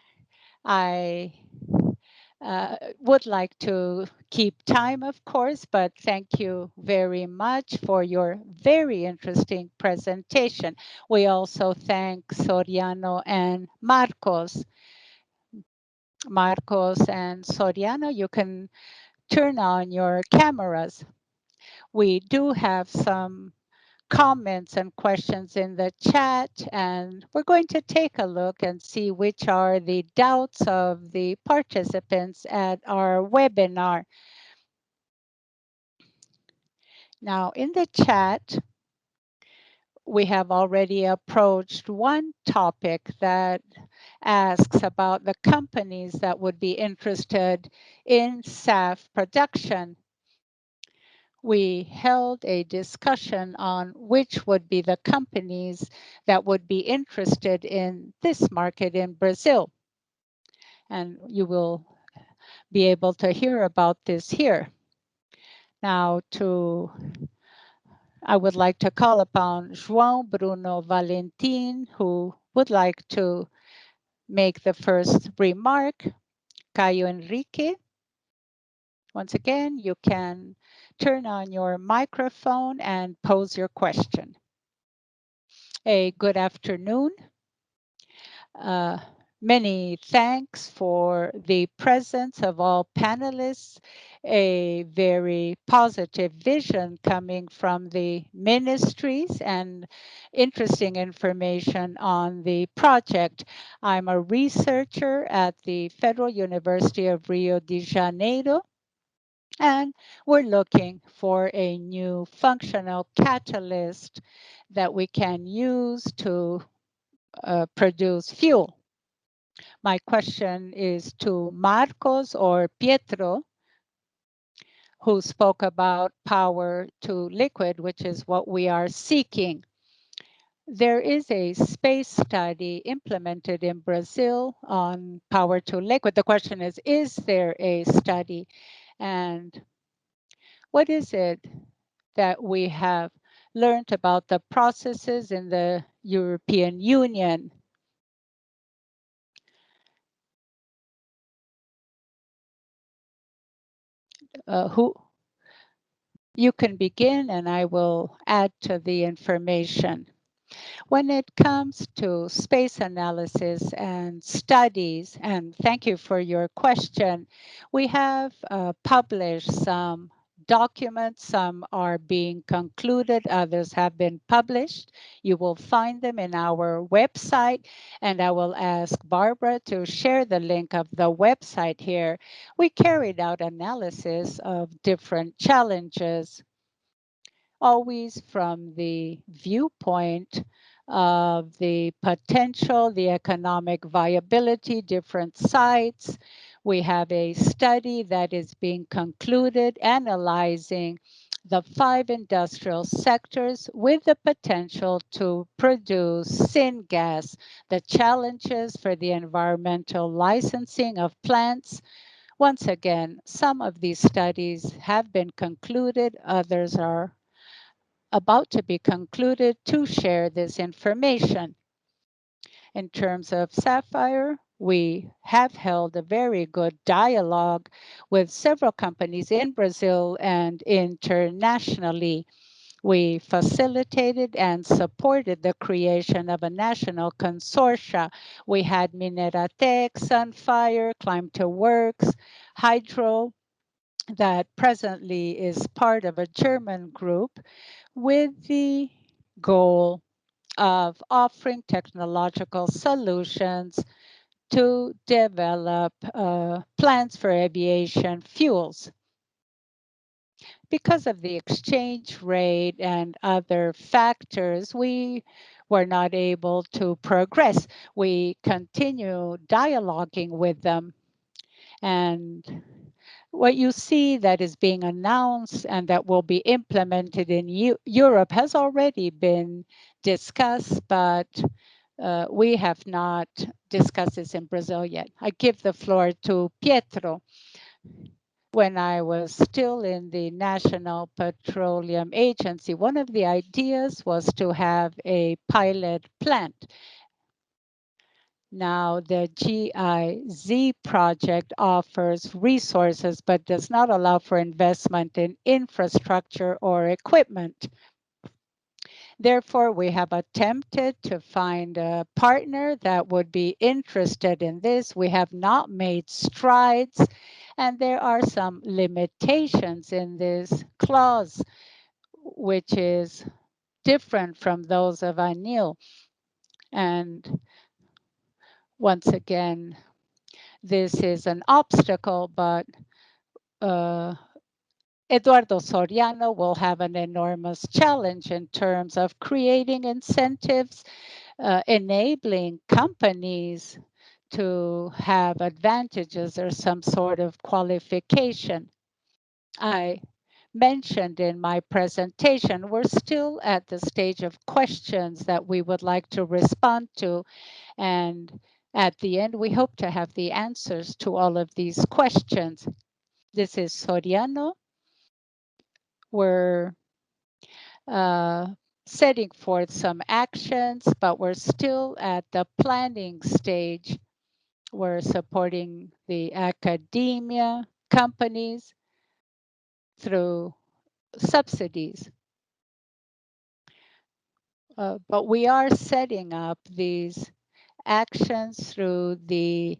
would like to keep time, of course, but thank you very much for your very interesting presentation. We also thank Soriano and Marcos. Marcos and Soriano, you can turn on your cameras. We do have some comments and questions in the chat, and we're going to take a look and see which are the doubts of the participants at our webinar. Now, in the chat, we have already approached one topic that asks about the companies that would be interested in SAF production. We held a discussion on which would be the companies that would be interested in this market in Brazil. And you will be able to hear about this here. Now, I would like to call upon João Bruno Valentim, who would like to make the first remark. Caio Henrique. Once again, you can turn on your microphone and pose your question. A good afternoon. Many thanks for the presence of all panelists, a very positive vision coming from the ministries and interesting information on the project. I'm a researcher at the Federal University of Rio de Janeiro, and we're looking for a new functional catalyst that we can use to produce fuel. My question is to Marcos or Pietro, who spoke about power to liquid, which is what we are seeking. There is a space study implemented in Brazil on power to liquid. The question is there a study? And what is it that we have learned about the processes in the European Union? Who you can begin, and I will add to the information. When it comes to space analysis and studies, and thank you for your question, we have published some documents. Some are being concluded, others have been published. You will find them in our website, and I will ask Barbara to share the link of the website here. We carried out analysis of different challenges, always from the viewpoint of the potential, the economic viability, different sites. We have a study that is being concluded analyzing the 5 industrial sectors with the potential to produce syngas, the challenges for the environmental licensing of plants. Once again, some of these studies have been concluded, others are about to be concluded to share this information. In terms of Sapphire, we have held a very good dialogue with several companies in Brazil and internationally. We facilitated and supported the creation of a national consortia. We had Mineratec, Sunfire, Climb to Works, Hydro, that presently is part of a German group with the goal of offering technological solutions to develop plans for aviation fuels. Because of the exchange rate and other factors, we were not able to progress. We continue dialoguing with them, and what you see that is being announced and that will be implemented in Europe has already been discussed, but we have not discussed this in Brazil yet. I give the floor to Pietro. When I was still in the National Petroleum Agency, one of the ideas was to have a pilot plant. Now, the GIZ project offers resources but does not allow for investment in infrastructure or equipment. Therefore, we have attempted to find a partner that would be interested in this. We have not made strides, and there are some limitations in this clause, which is different from those of ANIL. And once again, this is an obstacle, but Eduardo Soriano will have an enormous challenge in terms of creating incentives, enabling companies to have advantages or some sort of qualification. I mentioned in my presentation, we're still at the stage of questions that we would like to respond to. And at the end, we hope to have the answers to all of these questions. This is Soriano. We're setting forth some actions, but we're still at the planning stage. We're supporting the academia, companies through subsidies. But we are setting up these actions through the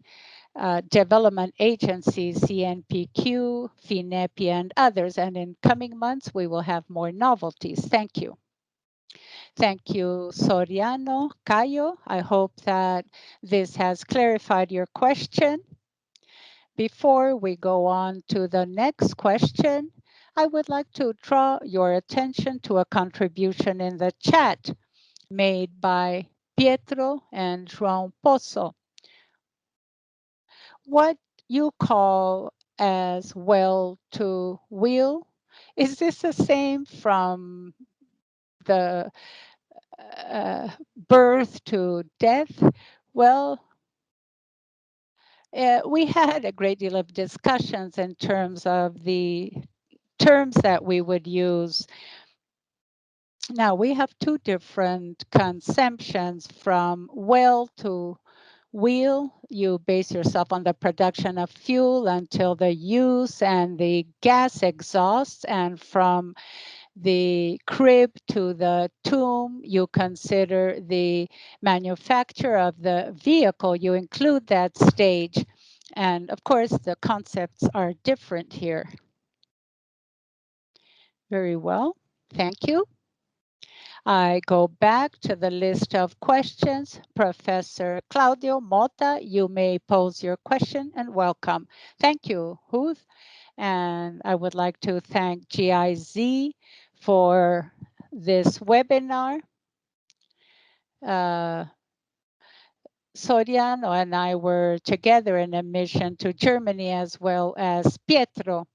development agencies, CNPq, FINEP, and others. And in coming months, we will have more novelties. Thank you. Thank you, Soriano. Caio, I hope that this has clarified your question. Before we go on to the next question, I would like to draw your attention to a contribution in the chat made by Pietro and João Pozo. What you call as well to wheel, is this the same from the birth to death? Well, we had a great deal of discussions in terms of the terms that we would use. Now, we have two different conceptions from well to wheel. You base yourself on the production of fuel until the use and the gas exhausts, and from the crib to the tomb, you consider the manufacture of the vehicle, you include that stage. And of course, the concepts are different here. Very well, thank you. I go back to the list of questions. Professor Claudio Mota, you may pose your question and welcome. Thank you, Ruth. And I would like to thank GIZ for this webinar. Soriano and I were together in a mission to Germany, as well as Pietro.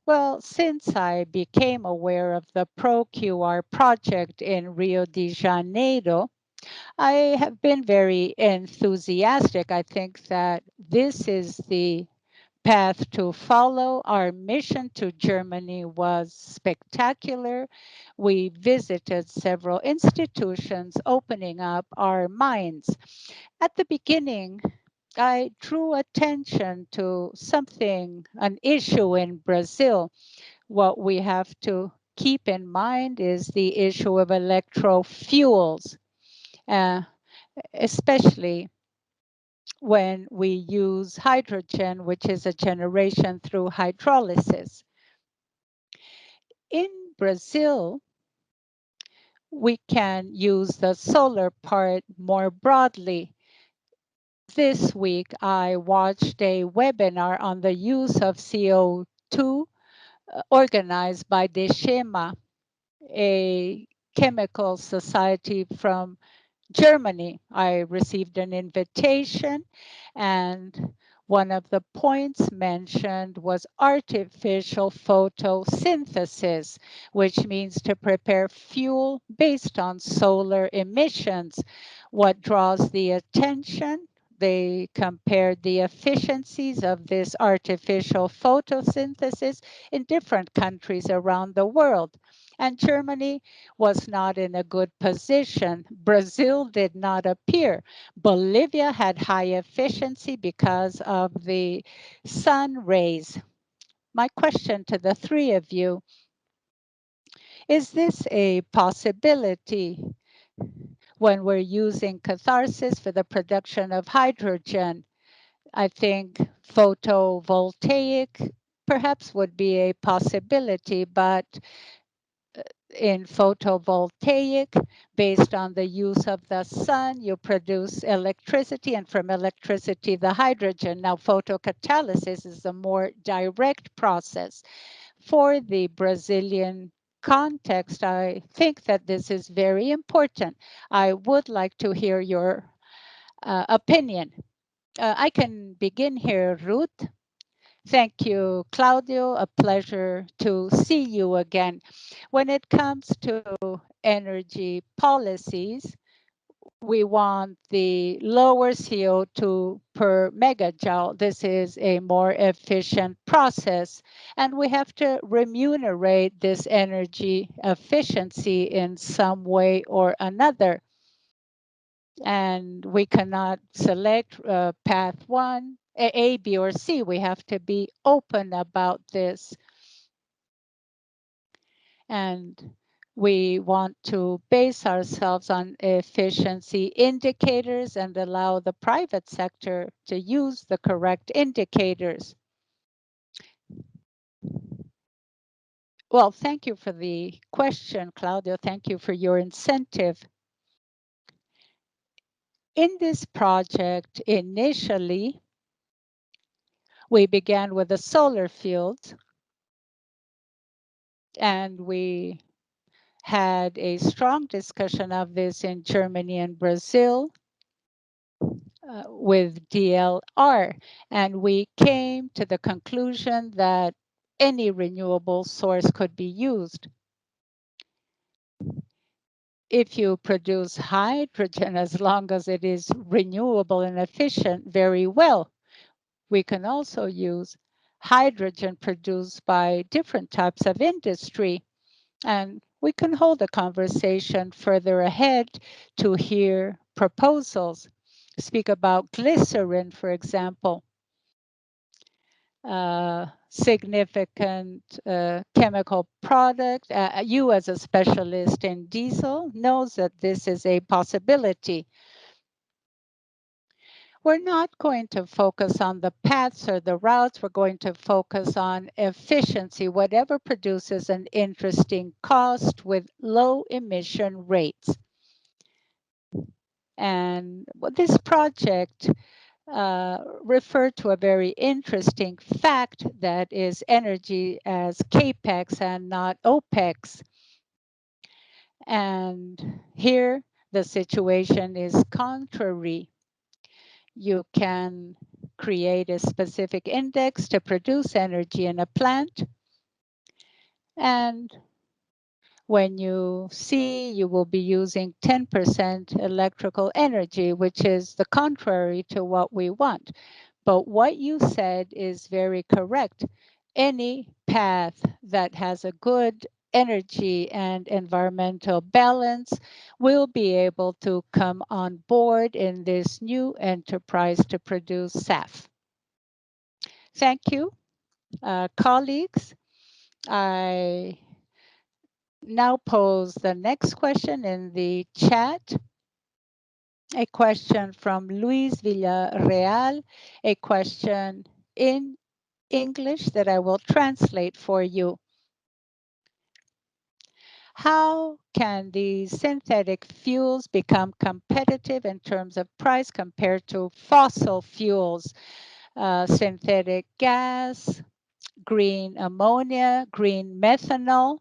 Well, since I became aware of the ProQR project in Rio de Janeiro, I have been very enthusiastic. I think that this is the path to follow. Our mission to Germany was spectacular. We visited several institutions, opening up our minds. At the beginning, I drew attention to something, an issue in Brazil. What we have to keep in mind is the issue of electrofuels, especially when we use hydrogen, which is a generation through hydrolysis. In Brazil, we can use the solar part more broadly. This week, I watched a webinar on the use of CO2 organized by DECHEMA, a chemical society from Germany. I received an invitation, and one of the points mentioned was artificial photosynthesis, which means to prepare fuel based on solar emissions. What draws the attention? They compared the efficiencies of this artificial photosynthesis in different countries around the world. And Germany was not in a good position. Brazil did not appear. Bolivia had high efficiency because of the sun rays. My question to the three of you, is this a possibility when we're using catharsis for the production of hydrogen? I think photovoltaic perhaps would be a possibility, but in photovoltaic, based on the use of the sun, you produce electricity, and from electricity, the hydrogen. Now, photocatalysis is a more direct process. For the Brazilian context, I think that this is very important. I would like to hear your opinion. I can begin here, Ruth. Thank you, Claudio. A pleasure to see you again. When it comes to energy policies, we want the lower CO2 per megajoule. This is a more efficient process, and we have to remunerate this energy efficiency in some way or another. And we cannot select path one, A, B, or C. We have to be open about this. And we want to base ourselves on efficiency indicators and allow the private sector to use the correct indicators. Well, thank you for the question, Claudio. Thank you for your incentive. In this project, initially, we began with the solar fields, and we had a strong discussion of this in Germany and Brazil with DLR. And we came to the conclusion that any renewable source could be used. If you produce hydrogen, as long as it is renewable and efficient, very well. We can also use hydrogen produced by different types of industry. And we can hold a conversation further ahead to hear proposals. Speak about glycerin, for example. significant chemical product. You as a specialist in diesel knows that this is a possibility. We're not going to focus on the paths or the routes. We're going to focus on efficiency, whatever produces an interesting cost with low emission rates. And this project referred to a very interesting fact that is energy as CAPEX and not OPEX. And here the situation is contrary. You can create a specific index to produce energy in a plant. And when you see, you will be using 10% electrical energy, which is the contrary to what we want. But what you said is very correct. Any path that has a good energy and environmental balance will be able to come on board in this new enterprise to produce SAF. Thank you, colleagues. I now pose the next question in the chat. A question from Luis Villarreal, a question in English that I will translate for you. How can these synthetic fuels become competitive in terms of price compared to fossil fuels, synthetic gas, green ammonia, green methanol?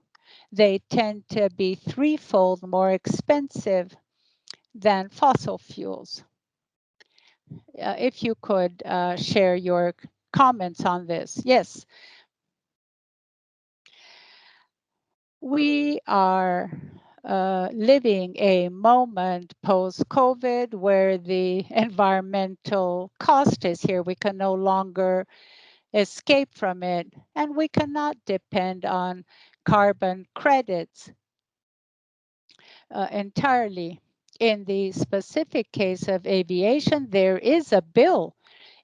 They tend to be threefold more expensive than fossil fuels. If you could share your comments on this. Yes. We are living a moment post-COVID where the environmental cost is here. We can no longer escape from it, and we cannot depend on carbon credits entirely. In the specific case of aviation, there is a bill.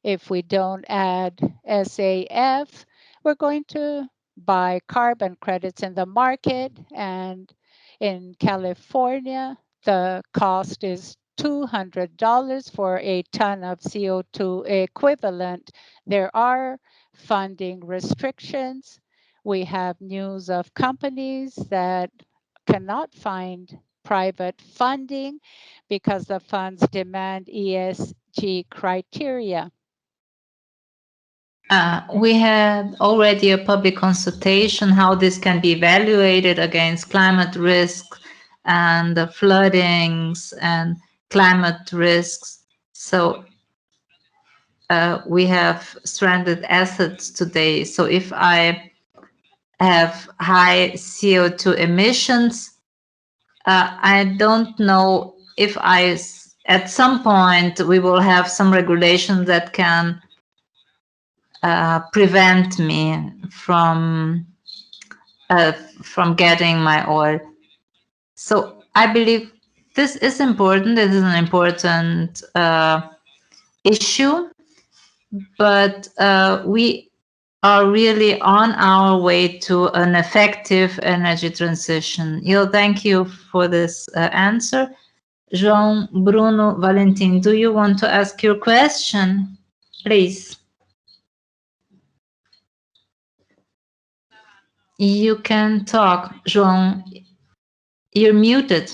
If we don't add SAF, we're going to buy carbon credits in the market, and in California, the cost is $200 for a ton of CO2 equivalent. There are funding restrictions. We have news of companies that cannot find private funding because the funds demand ESG criteria. We had already a public consultation how this can be evaluated against climate risks and the floodings and climate risks. So we have stranded assets today. So if I have high CO2 emissions, I don't know if at some point we will have some regulations that can prevent me from getting my oil. So I believe this is important. This is an important issue, but we are really on our way to an effective energy transition. Thank you for this answer. João Bruno Valentim, do you want to ask your question, please? You can talk, João. You're muted.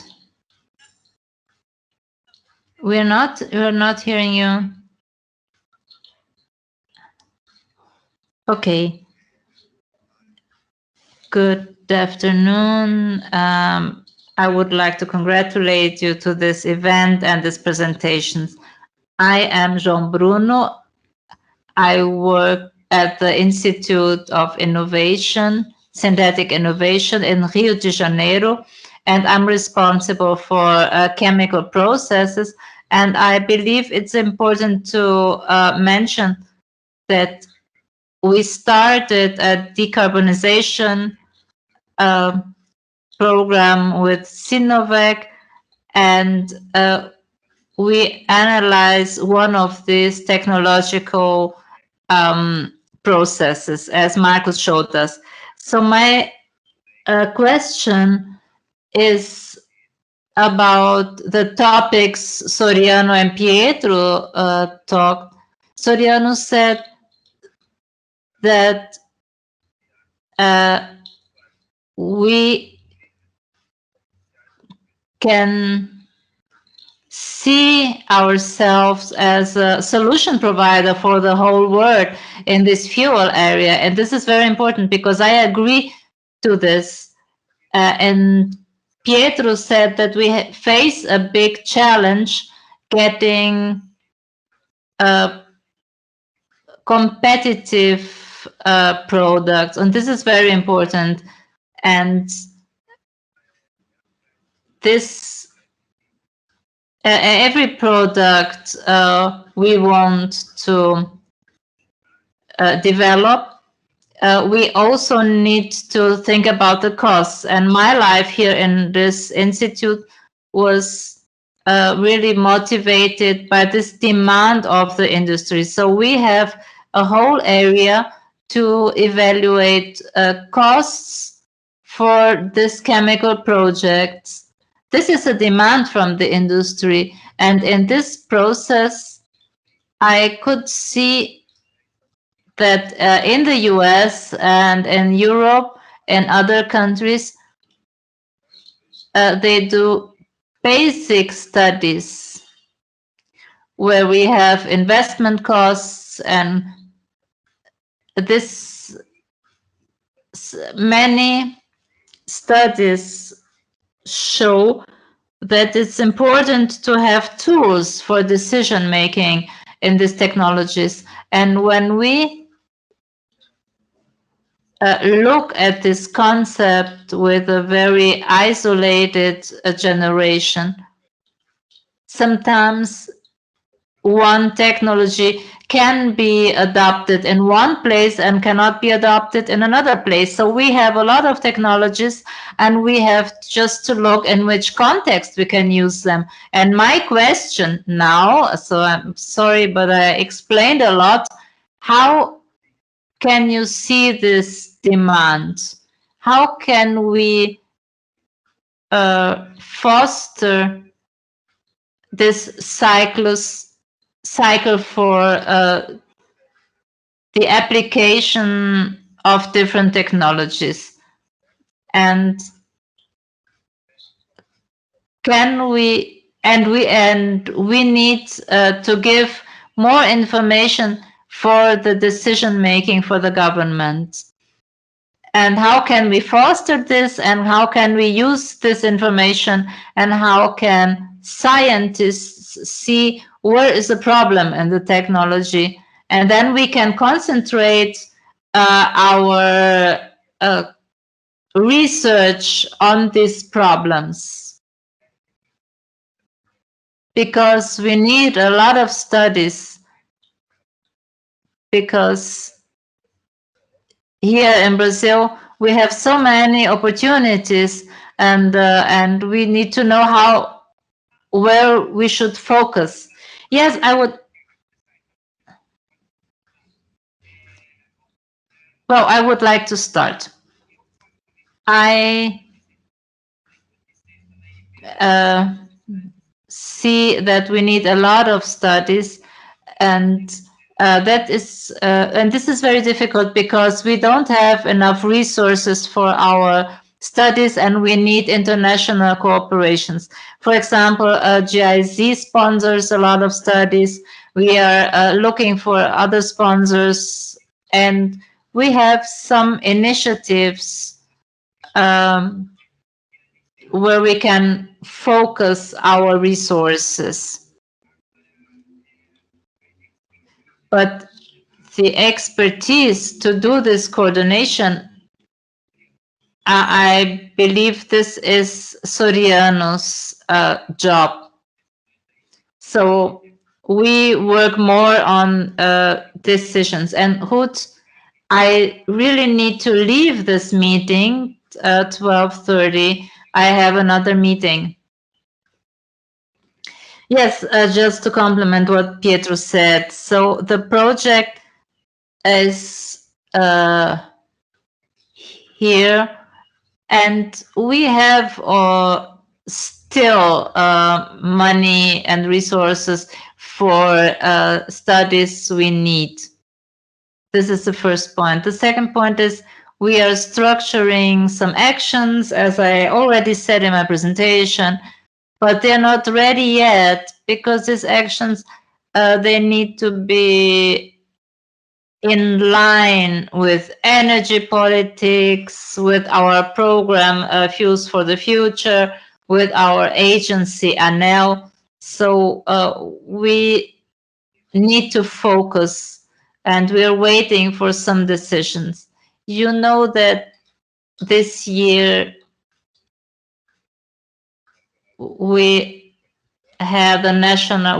We're not hearing you. Okay. Good afternoon. I would like to congratulate you to this event and this presentation. I am João Bruno. I work at the Institute of Innovation, Synthetic Innovation in Rio de Janeiro, and I'm responsible for chemical processes. And I believe it's important to mention that we started a decarbonization program with Sinovac, and we analyze one of these technological processes, as Marcus showed us. So my question is about the topics Soriano and Pietro talked. Soriano said that we can see ourselves as a solution provider for the whole world in this fuel area. And this is very important because I agree to this. And Pietro said that we face a big challenge getting competitive products. And this is very important. And this every product we want to develop, we also need to think about the costs. And my life here in this institute was really motivated by this demand of the industry. So we have a whole area to evaluate costs for this chemical projects. This is a demand from the industry. And in this process, I could see that in the US and in Europe and other countries, they do basic studies where we have investment costs, and this many studies show that it's important to have tools for decision making in these technologies. And when we look at this concept with a very isolated generation, sometimes one technology can be adopted in one place and cannot be adopted in another place. So we have a lot of technologies and we have just to look in which context we can use them. And my question now, so I'm sorry, but I explained a lot, how can you see this demand? How can we foster this cycle for the application of different technologies? And can we need to give more information for the decision making for the government? And how can we foster this, and how can we use this information, and how can scientists see where is the problem in the technology? And then we can concentrate our research on these problems, because we need a lot of studies, because here in Brazil, we have so many opportunities, and we need to know where we should focus. Yes, I would. Well, I would like to start. I see that we need a lot of studies, and this is very difficult because we don't have enough resources for our studies, and we need international cooperations. For example, GIZ sponsors a lot of studies. We are looking for other sponsors, and we have some initiatives where we can focus our resources. But the expertise to do this coordination, I believe this is Soriano's job. So we work more on decisions. And Hoot, I really need to leave this meeting at 12:30. I have another meeting. Yes, just to complement what Pietro said. So the project is here, and we have still money and resources for studies we need. This is the first point. The second point is we are structuring some actions, as I already said in my presentation, but they're not ready yet because these actions, they need to be in line with energy politics, with our program Fuels for the Future, with our agency ANEL. So we need to focus, and we're waiting for some decisions. You know that this year we had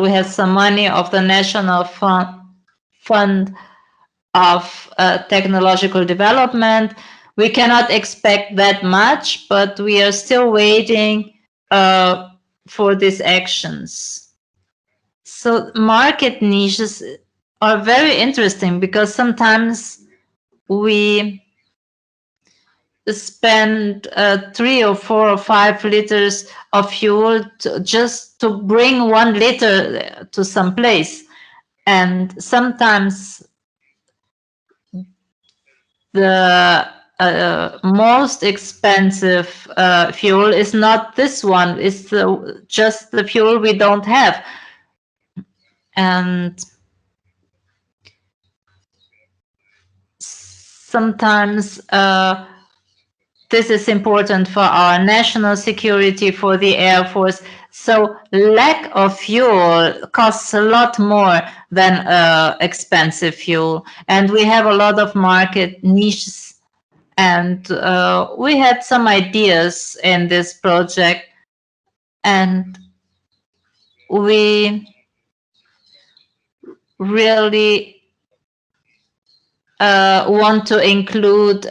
we had some money of the National Fund of Technological Development. We cannot expect that much, but we are still waiting for these actions. So market niches are very interesting because sometimes we spend 3 or 4 or 5 liters of fuel just to bring 1 liter to some place. And sometimes the most expensive fuel is not this one, it's just the fuel we don't have. And sometimes this is important for our national security, for the Air Force. So lack of fuel costs a lot more than expensive fuel. And we have a lot of market niches. And we had some ideas in this project. And we really want to include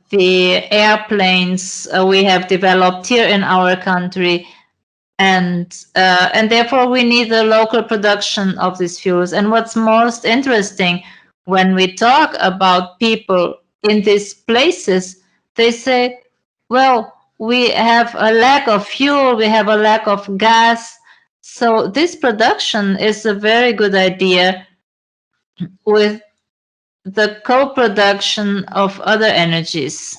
the airplanes we have developed here in our country, and therefore we need the local production of these fuels. And what's most interesting, when we talk about people in these places, they say, well, we have a lack of fuel, we have a lack of gas, so this production is a very good idea with the co-production of other energies.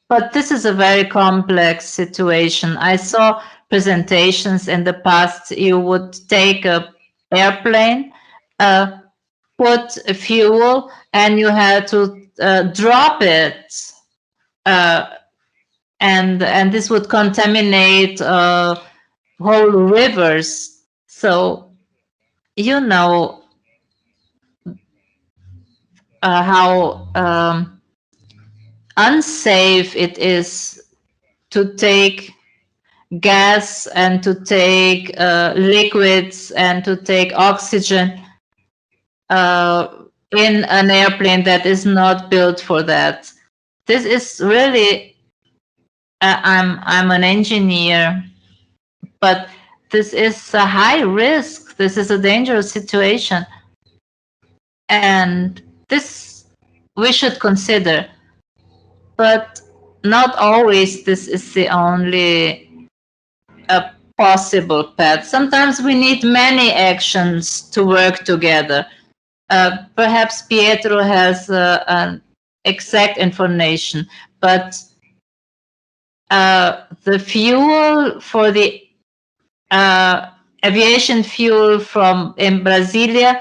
But this is a very complex situation. I saw presentations in the past. You would take an airplane, put fuel, and you had to drop it. And this would contaminate whole rivers. So, you know how unsafe it is to take gas and to take liquids and to take oxygen in an airplane that is not built for that. This is really, I'm an engineer, but this is a high risk. This is a dangerous situation. And this we should consider. But not always this is the only possible path. Sometimes we need many actions to work together. Perhaps Pietro has an exact information, but the fuel for the aviation fuel in Brasilia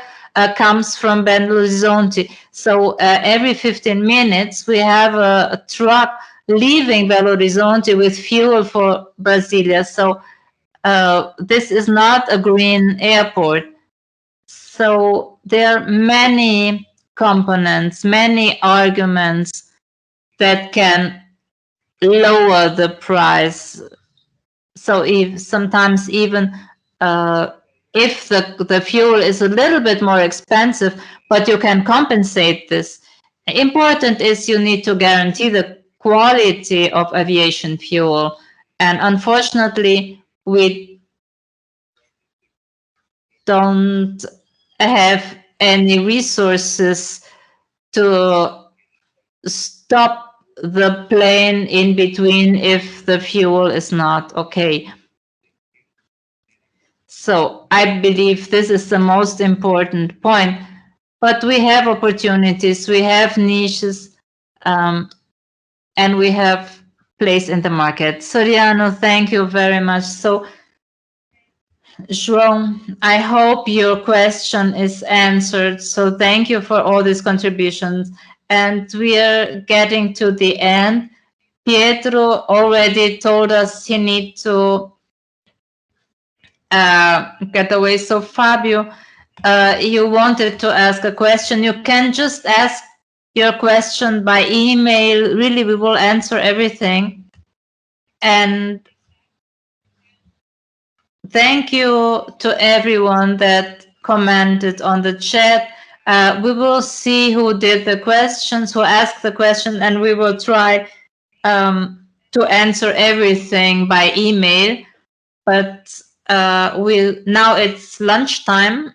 comes from Belo Horizonte. So every 15 minutes, we have a truck leaving Belo Horizonte with fuel for Brasilia. So this is not a green airport. So there are many components, many arguments that can lower the price. So sometimes even if the fuel is a little bit more expensive, but you can compensate this. Important is you need to guarantee the quality of aviation fuel. And unfortunately, we don't have any resources to stop the plane in between if the fuel is not okay. So I believe this is the most important point. But we have opportunities, we have niches, and we have place in the market. Soriano, thank you very much. So, João, I hope your question is answered. So thank you for all these contributions. And we are getting to the end. Pietro already told us he needs to get away. So Fabio, you wanted to ask a question. You can just ask your question by email. Really, we will answer everything. And thank you to everyone that commented on the chat. We will see who did the questions, who asked the question, and we will try to answer everything by email. But now it's lunchtime,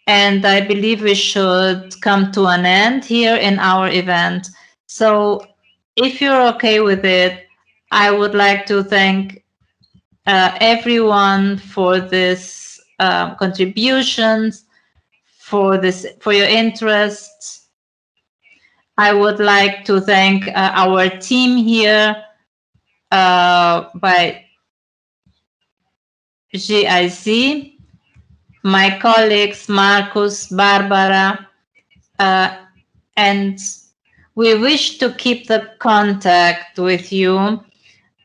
and I believe we should come to an end here in our event. So if you're okay with it, I would like to thank everyone for this contributions, for your interest. I would like to thank our team here by GIZ, my colleagues Marcus, Barbara, and we wish to keep the contact with you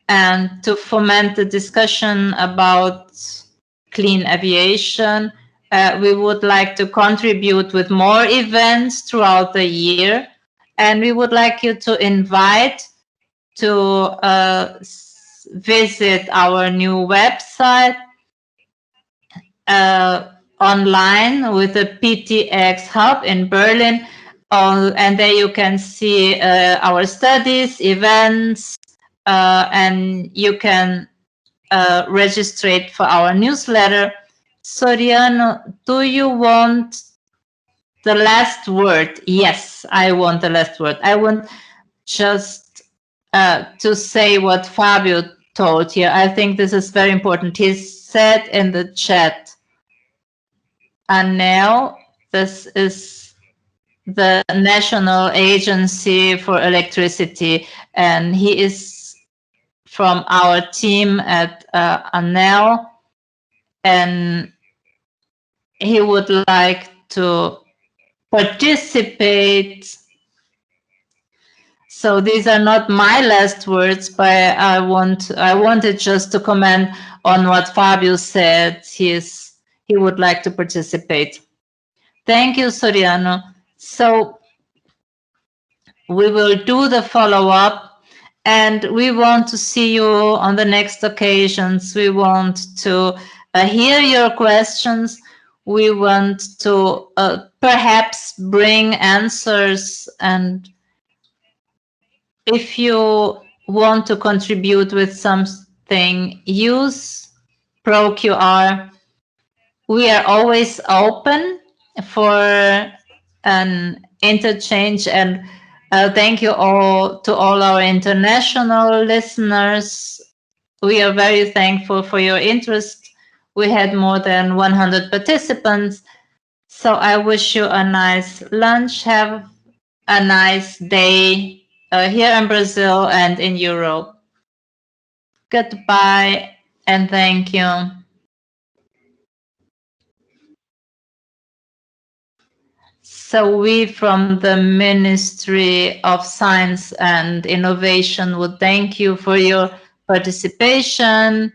and to foment the discussion about clean aviation. We would like to contribute with more events throughout the year, and we would like you to invite to visit our new website online with the PTX Hub in Berlin. And there you can see our studies, events, and you can register for our newsletter. Soriano, do you want the last word? Yes, I want the last word. I want just to say what Fabio told here. I think this is very important. He said in the chat, ANEL, this is the National Agency for Electricity, and he is from our team at ANEL, and he would like to participate. So these are not my last words, but I wanted just to comment on what Fabio said. He would like to participate. Thank you, Soriano. So we will do the follow-up, and we want to see you on the next occasions. We want to hear your questions. We want to perhaps bring answers, and if you want to contribute with something, use ProQR. We are always open for an interchange, and thank you all to all our international listeners. We are very thankful for your interest. We had more than 100 participants. So I wish you a nice lunch. Have a nice day here in Brazil and in Europe. Goodbye and thank you. So we from the Ministry of Science and Innovation would thank you for your participation.